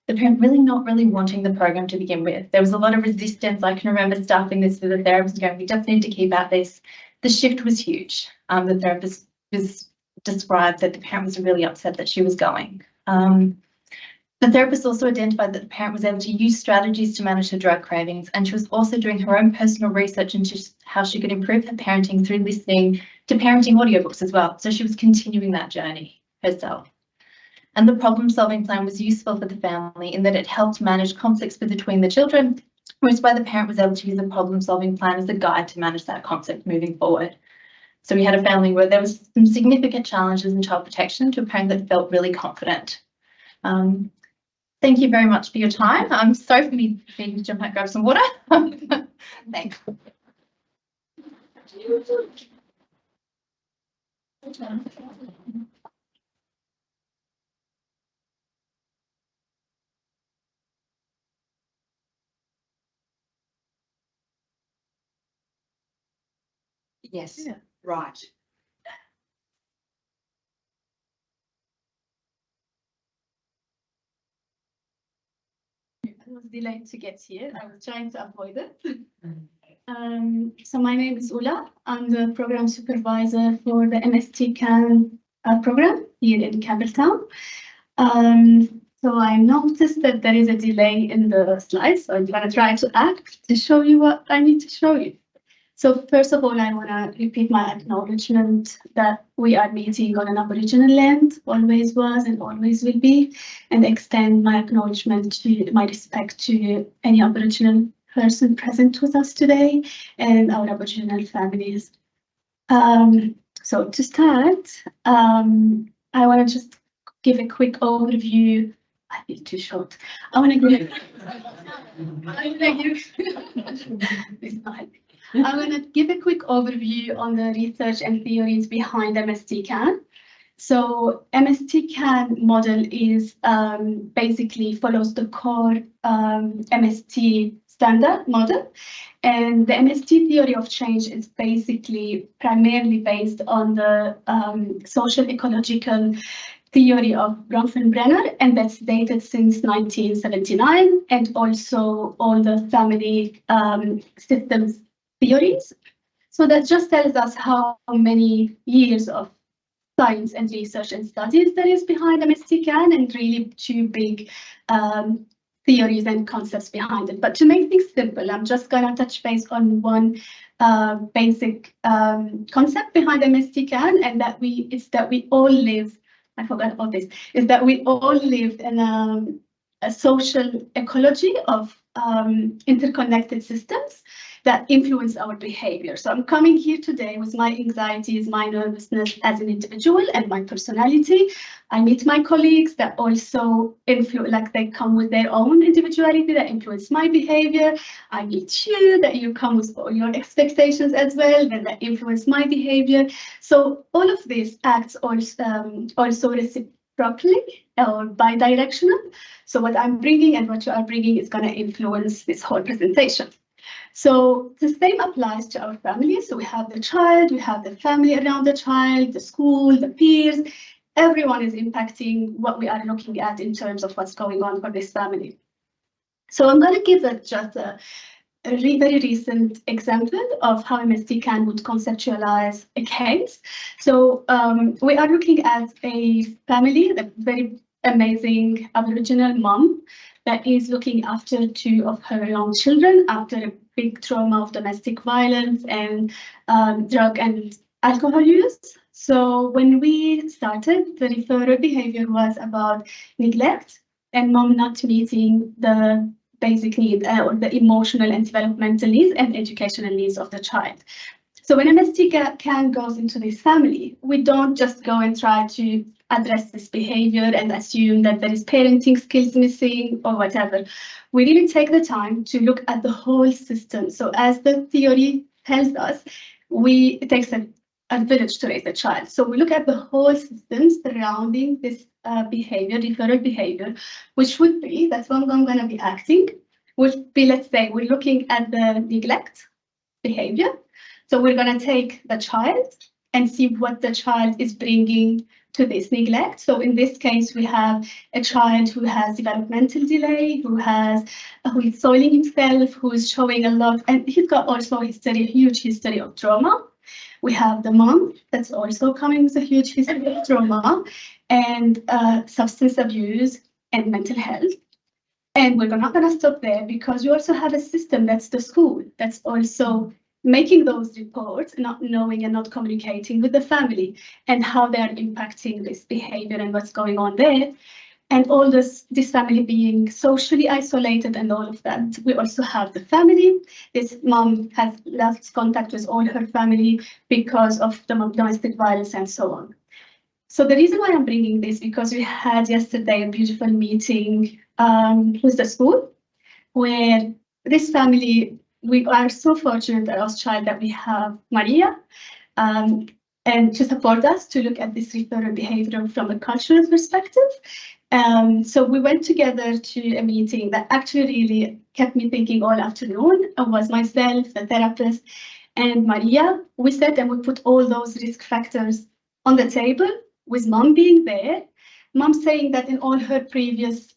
the parent not really wanting the program to begin with. There was a lot of resistance. I can remember staffing this with the therapist going, we just need to keep at this. The shift was huge. The therapist described that the parent was really upset that she was going. The therapist also identified that the parent was able to use strategies to manage her drug cravings, and she was also doing her own personal research into how she could improve her parenting through listening to parenting audiobooks as well. So she was continuing that journey herself. And the problem-solving plan was useful for the family in that it helped manage conflicts between the children, which is why the parent was able to use the problem-solving plan as a guide to manage that conflict moving forward. So we had a family where there was some significant challenges in child protection to a parent that felt really confident. Thank you very much for your time. I'm sorry for me needing to jump out and grab some water. Thanks. Yes, Yeah. right. I was delayed to get here. I was trying to avoid it. So my name is Ula. I'm the program supervisor for the MST CAN program here in Campbelltown. So I noticed that there is a delay in the slides, so I'm going to try to act to show you what I need to show you. So first of all, I want to repeat my acknowledgement that we are meeting on an Aboriginal land, always was and always will be, and extend my acknowledgement to my respect to any Aboriginal person present with us today and our Aboriginal families. So to start, I want to just give a quick overview. I feel too short. I want to give. I'm going to give a quick overview on the research and theories behind MST CAN. So MST CAN model is basically follows the core MST standard model. And the MST theory of change is basically primarily based on the social ecological theory of Bronfenbrenner, and that's dated since 1979, and also all the family systems theories. So that just tells us how many years of science and research and studies there is behind MST CAN, and really two big theories and concepts behind it. But to make things simple, I'm just going to touch base on one basic concept behind MST CAN, and it's that we all live. I forgot about this. Is that we all live in a social ecology of interconnected systems that influence our behavior. So I'm coming here today with my anxieties, my nervousness as an individual and my personality. I meet my colleagues that also influence, like they come with their own individuality that influence my behavior. I meet you, that you come with all your expectations as well, then that influence my behavior. So all of this acts also reciprocally or bidirectional. So what I'm bringing and what you are bringing is going to influence this whole presentation. So the same applies to our family. So we have the child, we have the family around the child, the school, the peers. Everyone is impacting what we are looking at in terms of what's going on for this family. So I'm going to give just a very recent example of how MST CAN would conceptualize a case. So we are looking at a family, a very amazing Aboriginal mom that is looking after two of her young children after a big trauma of domestic violence and drug and alcohol use. So when we started, the referral behavior was about neglect and mom not meeting the basic need or the emotional and developmental needs and educational needs of the child. So when MST CAN goes into this family, we don't just go and try to address this behavior and assume that there is parenting skills missing or whatever. We really take the time to look at the whole system. So as the theory tells us, it takes a village to raise a child. So we look at the whole system surrounding this behavior, referral behavior, which would be, that's what I'm going to be acting, would be, let's say, we're looking at the neglect behavior. So we're going to take the child and see what the child is bringing to this neglect. So in this case, we have a child who has developmental delay, who is soiling himself, who is showing a lot, and he's got also a huge history of trauma. We have the mom that's also coming with a huge history of trauma and substance abuse and mental health. And we're not going to stop there because you also have a system that's the school that's also making those reports, not knowing and not communicating with the family and how they are impacting this behavior and what's going on there. And all this family being socially isolated and all of that. We also have the family. This mom has lost contact with all her family because of the domestic violence and so on. So the reason why I'm bringing this, because we had yesterday a beautiful meeting with the school where this family, we are so fortunate at OzChild that we have Maria and to support us to look at this referral behavior from a cultural perspective. So we went together to a meeting that actually really kept me thinking all afternoon. It was myself, the therapist, and Maria. We sat and we put all those risk factors on the table with mom being there. Mom saying that in all her previous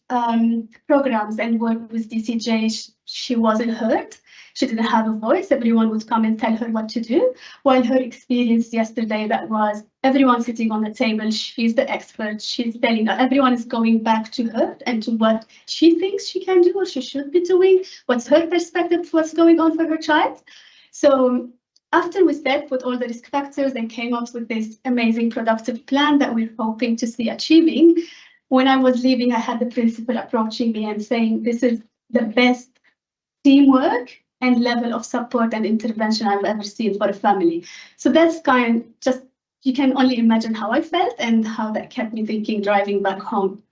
programs and work with DCJ, she wasn't heard. She didn't have a voice. Everyone would come and tell her what to do. While her experience yesterday, that was everyone sitting on the table. She's the expert. She's telling everyone is going back to her and to what she thinks she can do or she should be doing. What's her perspective of what's going on for her child? So after we set with all the risk factors and came up with this amazing productive plan that we're hoping to see achieving, when I was leaving, I had the principal approaching me and saying, this is the best teamwork and level of support and intervention I've ever seen for a family. So that's kind of just, you can only imagine how I felt and how that kept me thinking driving back home.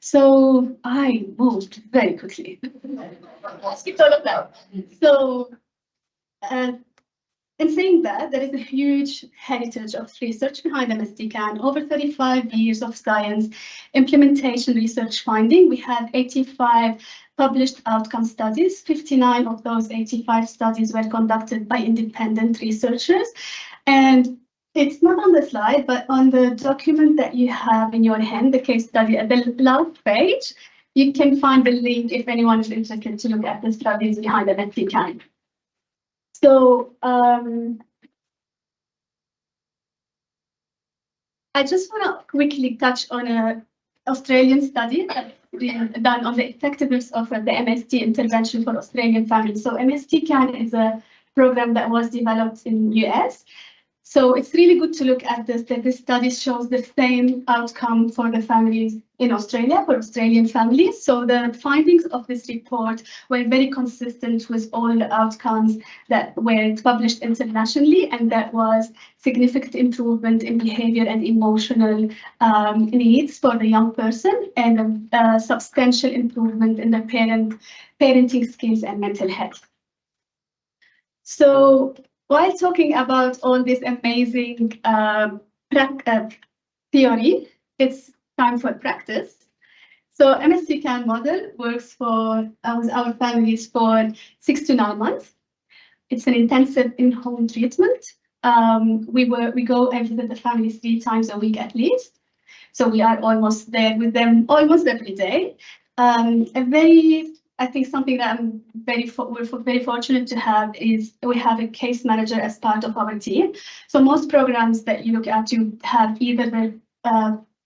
So I moved very quickly. I skipped all of that. So in saying that, there is a huge heritage of research behind MSTCAN, over 35 years of science, implementation research finding. We have 85 published outcome studies. 59 of those 85 studies were conducted by independent researchers. And it's not on the slide, but on the document that you have in your hand, the case study at the last page, you can find the link if anyone is interested to look at the studies behind MSTCAN. So I just want to quickly touch on an Australian study that's been done on the effectiveness of the MST intervention for Australian families. So MSTCAN is a program that was developed in US. So it's really good to look at this, that this study shows the same outcome for the families in Australia, for Australian families. So the findings of this report were very consistent with all the outcomes that were published internationally, and that was significant improvement in behavior and emotional needs for the young person, and a substantial improvement in the parenting skills and mental health. So while talking about all this amazing theory, it's time for practice. So MSTCAN model works for with our families for 6 to 9 months. It's an intensive in-home treatment. We go and visit the families 3 times a week at least. So we are almost there with them almost every day. I think something that we're very fortunate to have is we have a case manager as part of our team. So most programs that you look at, you have either the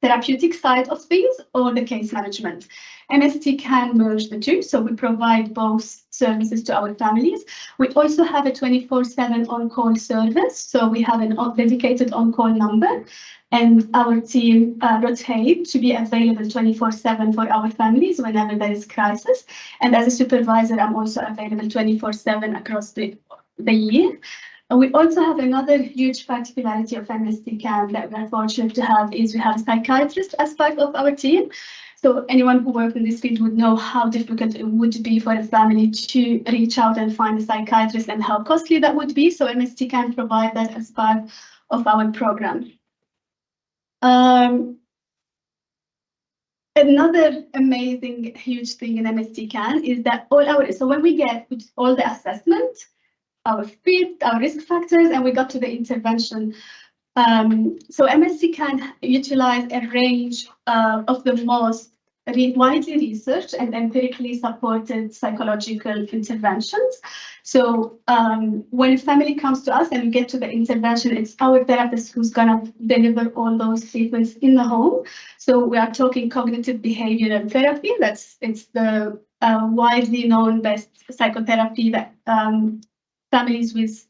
therapeutic side of things or the case management. MSTCAN merge the two, so we provide both services to our families. We also have a 24/7 on-call service, so we have a dedicated on-call number, and our team rotate to be available 24/7 for our families whenever there is crisis. And as a supervisor, I'm also available 24/7 across the year. And we also have another huge particularity of MSTCAN that we're fortunate to have is we have a psychiatrist as part of our team. So anyone who works in this field would know how difficult it would be for a family to reach out and find a psychiatrist and how costly that would be. So MSTCAN provide that as part of our program. Another amazing, huge thing in MSTCAN is that so when we get all the assessment, our fit, our risk factors, and we got to the intervention. So MSTCAN utilize a range of the most widely researched and empirically supported psychological interventions. So when a family comes to us and we get to the intervention, it's our therapist who's gonna deliver all those treatments in the home. So we are talking cognitive behavioral therapy. It's the widely known best psychotherapy that families with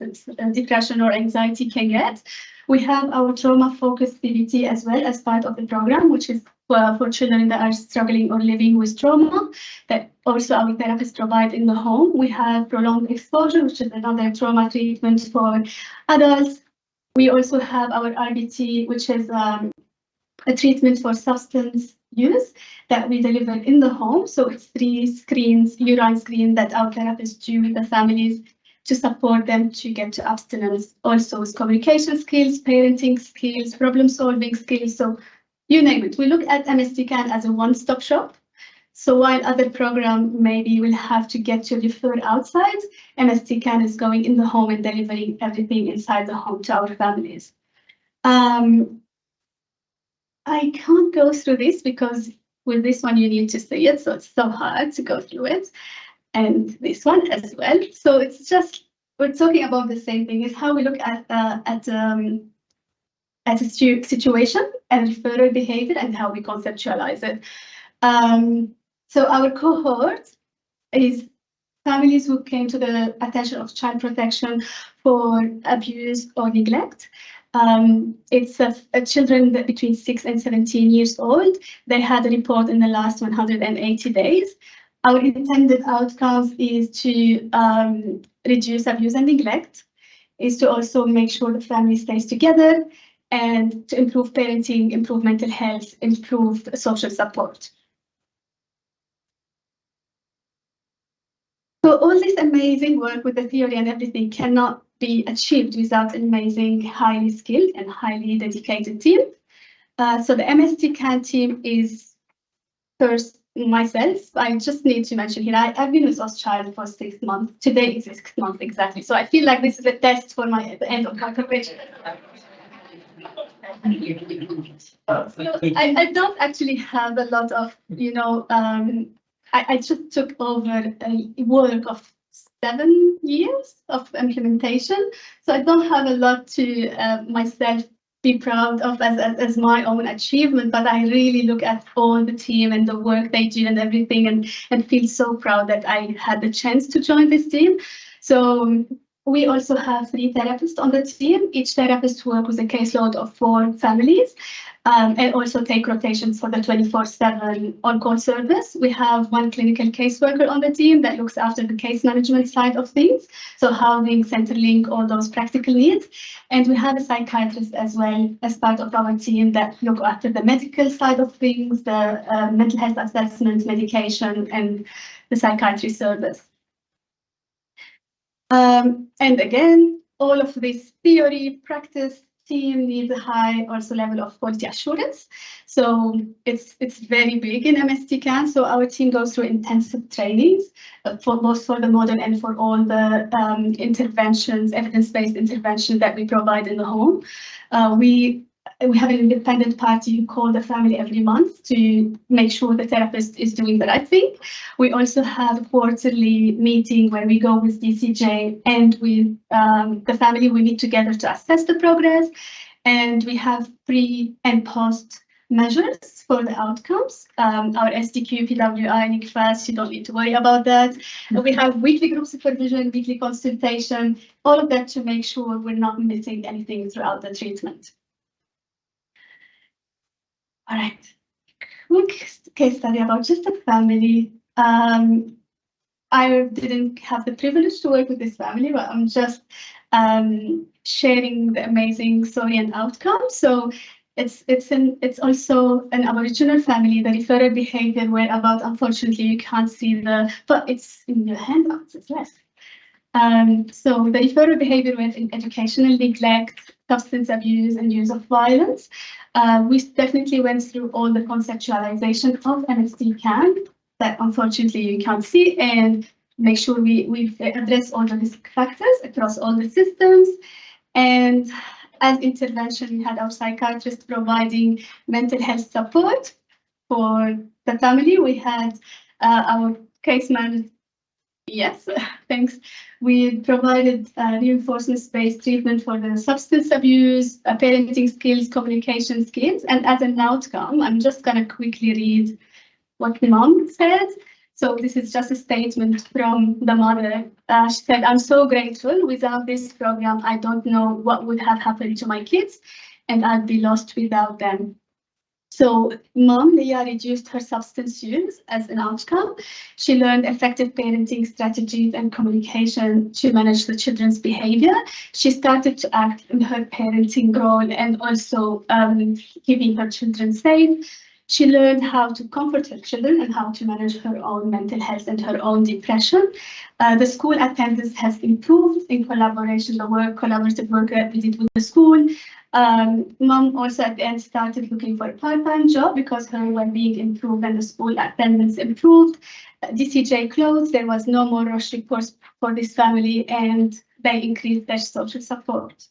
depression or anxiety can get. We have our trauma-focused CBT as well as part of the program, which is for children that are struggling or living with trauma, that also our therapists provide in the home. We have prolonged exposure, which is another trauma treatment for adults. We also have our RBT, which is a treatment for substance use that we deliver in the home. So it's 3 screens, urine screen that our therapists do with the families to support them to get to abstinence. Also with communication skills, parenting skills, problem solving skills. So you name it. We look at MSTCAN as a one-stop shop. So while other programs maybe will have to get to refer outside, MSTCAN is going in the home and delivering everything inside the home to our families. I can't go through this because with this one you need to see it, so it's so hard to go through it. and this one as well. So it's just, we're talking about the same thing, is how we look at a situation and referral behavior and how we conceptualize it. So our cohort is families who came to the attention of child protection for abuse or neglect. It's children between 6 and 17 years old. They had a report in the last 180 days. Our intended outcomes is to reduce abuse and neglect, is to also make sure the family stays together, and to improve parenting, improve mental health, improve social support. So all this amazing work with the theory and everything cannot be achieved without an amazing, highly skilled and highly dedicated team. So the MST CAN team is first myself. I just need to mention here, I've been with OzChild for 6 months. Today is 6 months exactly. So I feel like this is a test for the end of my career. I don't actually have a lot of, I just took over a work of 7 years of implementation. So I don't have a lot to myself be proud of as my own achievement, but I really look at all the team and the work they do and everything, and feel so proud that I had the chance to join this team. So we also have 3 therapists on the team. Each therapist works with a caseload of 4 families, and also take rotations for the 24/7 on-call service. We have 1 clinical caseworker on the team that looks after the case management side of things, so housing, Centrelink, all those practical needs. And we have a psychiatrist as well as part of our team that look after the medical side of things, the mental health assessment, medication, and the psychiatry service. And again, all of this theory practice team needs a high also level of quality assurance. So it's very big in MST CAN. So our team goes through intensive trainings for both for the model and for all the interventions, evidence-based interventions that we provide in the home. We have an independent party who call the family every month to make sure the therapist is doing the right thing. We also have a quarterly meeting where we go with DCJ and with the family. We meet together to assess the progress, and we have pre and post measures for the outcomes. Our SDQ, PWI, and ICFAS, you don't need to worry about that. We have weekly group supervision, weekly consultation, all of that to make sure we're not missing anything throughout the treatment. All right, quick case study about just a family. I didn't have the privilege to work with this family, but I'm just sharing the amazing story and outcome. So it's also an Aboriginal family. The referral behavior whereabout, unfortunately, you can't see but it's in your handouts, it's left. So the referral behavior went in educational neglect, substance abuse, and use of violence. We definitely went through all the conceptualization of MST CAN that unfortunately you can't see, and make sure we address all the risk factors across all the systems. And as intervention, we had our psychiatrist providing mental health support for the family. We had our case manager. Yes, thanks. We provided reinforcement-based treatment for the substance abuse, parenting skills, communication skills, and as an outcome, I'm just going to quickly read what the mom said. So this is just a statement from the mother. She said, "I'm so grateful. Without this program, I don't know what would have happened to my kids, and I'd be lost without them." So Mom Leah reduced her substance use as an outcome. She learned effective parenting strategies and communication to manage the children's behavior. She started to act in her parenting role and also keeping her children safe. She learned how to comfort her children and how to manage her own mental health and her own depression. The school attendance has improved in collaboration, collaborative work that we did with the school. Mom also at the end started looking for a part-time job because her well-being improved and the school attendance improved. DCJ closed. There was no more rush reports for this family, and they increased their social support.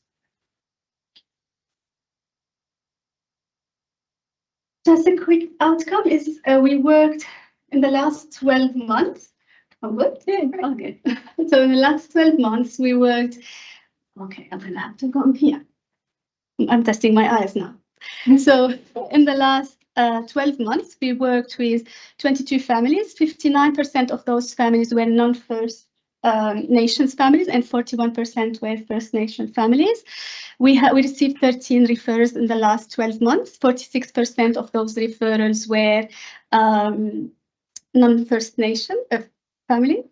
Just a quick outcome is we worked in the last 12 months I'm good? Yeah, okay. So in the last 12 months, we worked, okay, I'm gonna have to go here. I'm testing my eyes now. So in the last 12 months, we worked with 22 families. 59% of those families were non-First Nations families and 41% were First Nation families. We received 13 referrals in the last 12 months. 46% of those referrals were non-First Nation families.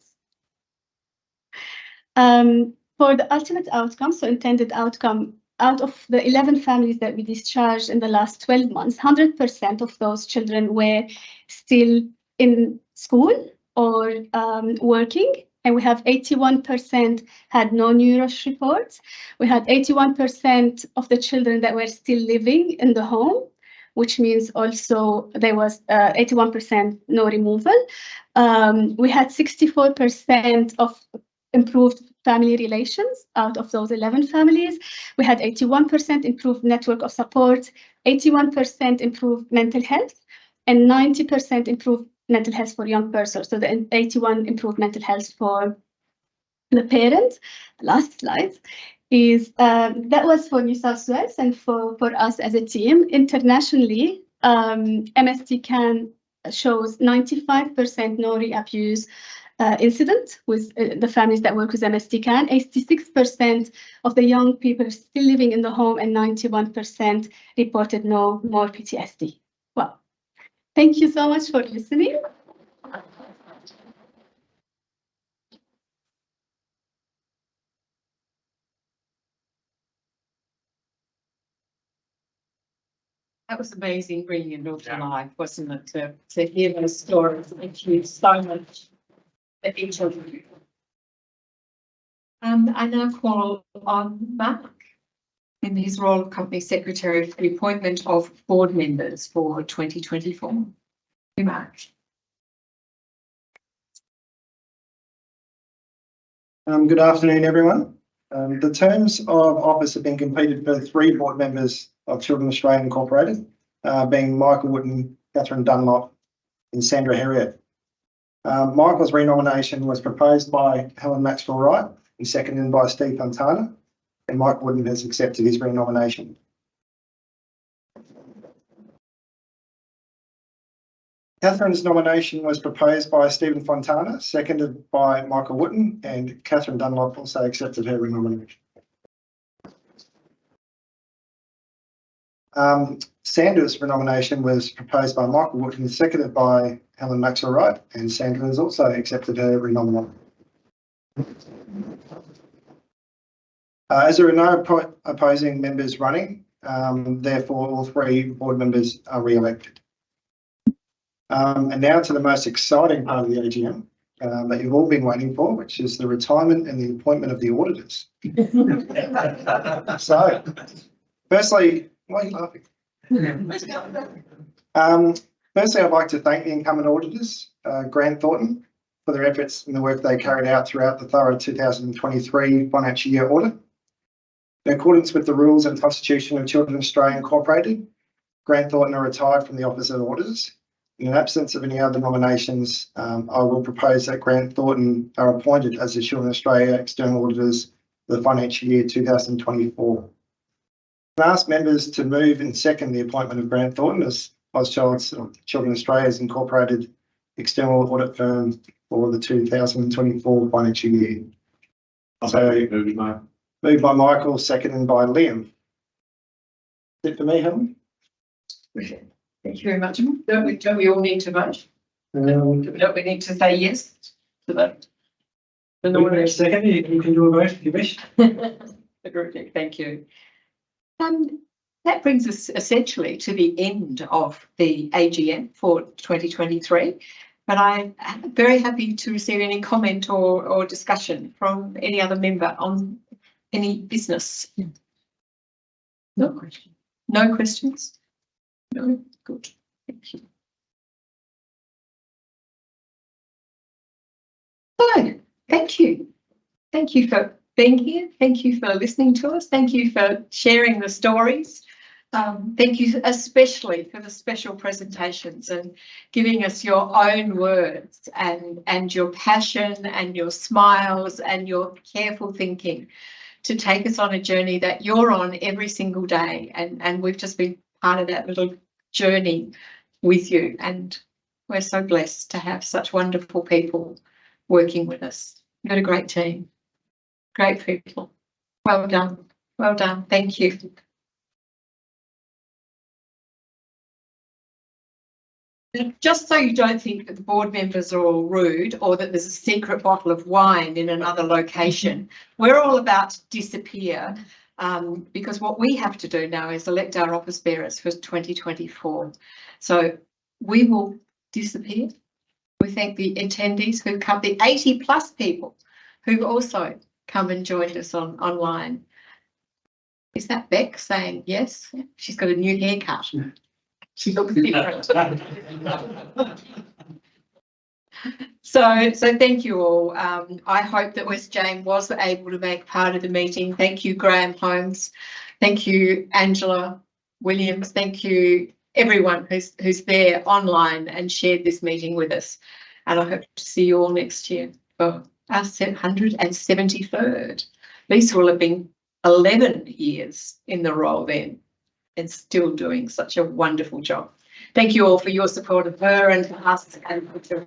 For the ultimate outcome, so intended outcome, out of the 11 families that we discharged in the last 12 months, 100% of those children were still in school or working. And we have 81% had no new rush reports. We had 81% of the children that were still living in the home, which means also there was 81% no removal. We had 64% of improved family relations out of those 11 families. We had 81% improved network of support, 81% improved mental health, and 90% improved mental health for young persons. So the 81 improved mental health for the parents. The last slide is that was for New South Wales and for us as a team. Internationally, MST CAN shows 95% no re-abuse incident with the families that work with MST CAN. 86% of the young people are still living in the home and 91% reported no more PTSD. Well, thank you so much for listening. That was amazing bringing it all to life, wasn't it? To hear those stories. Thank you so much for each of you. I now call on Mark in his role of Company Secretary for the appointment of board members for 2024. Mark. Good afternoon, everyone. The terms of office have been completed for 3 board members of Children Australia Incorporated, being Michael Wootton, Catherine Dunlop and Sandra Herriot. Michael's renomination was proposed by Helen Maxwell Wright and seconded by Steve Fontana, and Michael Wootton has accepted his renomination. Catherine's nomination was proposed by Stephen Fontana, seconded by Michael Wootton, and Catherine Dunlop also accepted her renomination. Sandra's renomination was proposed by Michael Wootton, seconded by Helen Maxwell Wright, and Sandra has also accepted her renomination. As there are no opposing members running, therefore all 3 board members are re-elected. And now to the most exciting part of the AGM that you've all been waiting for, which is the retirement and the appointment of the auditors. So, firstly, why are you laughing? Firstly, I'd like to thank the incumbent auditors, Grant Thornton, for their efforts and the work they carried out throughout the thorough 2023 financial year audit. In accordance with the rules and constitution of Children Australia Incorporated, Grant Thornton are retired from the Office of Auditors. In absence of any other nominations, I will propose that Grant Thornton are appointed as the Children Australia External Auditors for the financial year 2024. I ask members to move and second the appointment of Grant Thornton as OzChild Children Australia's Incorporated External Audit Firm for the 2024 financial year. Moved by Michael, seconded by Liam. Is it for me, Helen? Thank you very much. Don't we all need to vote? Don't we need to say yes to that? Second, you can do a vote if you wish. Thank you. That brings us essentially to the end of the AGM for 2023. But I'm very happy to receive any comment or discussion from any other member on any business. No questions. No questions? No? Good. Thank you. So, thank you. Thank you for being here. Thank you for listening to us. Thank you for sharing the stories Thank you especially for the special presentations and giving us your own words and your passion and your smiles and your careful thinking to take us on a journey that you're on every single day. And we've just been part of that little journey with you. And we're so blessed to have such wonderful people working with us. You've got a great team, great people. Well done. Well done. Thank you. Just so you don't think that the board members are all rude or that there's a secret bottle of wine in another location, we're all about to disappear because what we have to do now is elect our office bearers for 2024. So we will disappear. We thank the attendees who've come, the 80 plus people who've also come and joined us online. Is that Beck saying yes? She's got a new haircut. She looks different. So thank you all. I hope that West Jane was able to make part of the meeting. Thank you, Graham Holmes. Thank you, Angela Williams. Thank you, everyone who's there online and shared this meeting with us. And I hope to see you all next year for our 173rd. Lisa will have been 11 years in the role then, and still doing such a wonderful job. Thank you all for your support of her and for us and for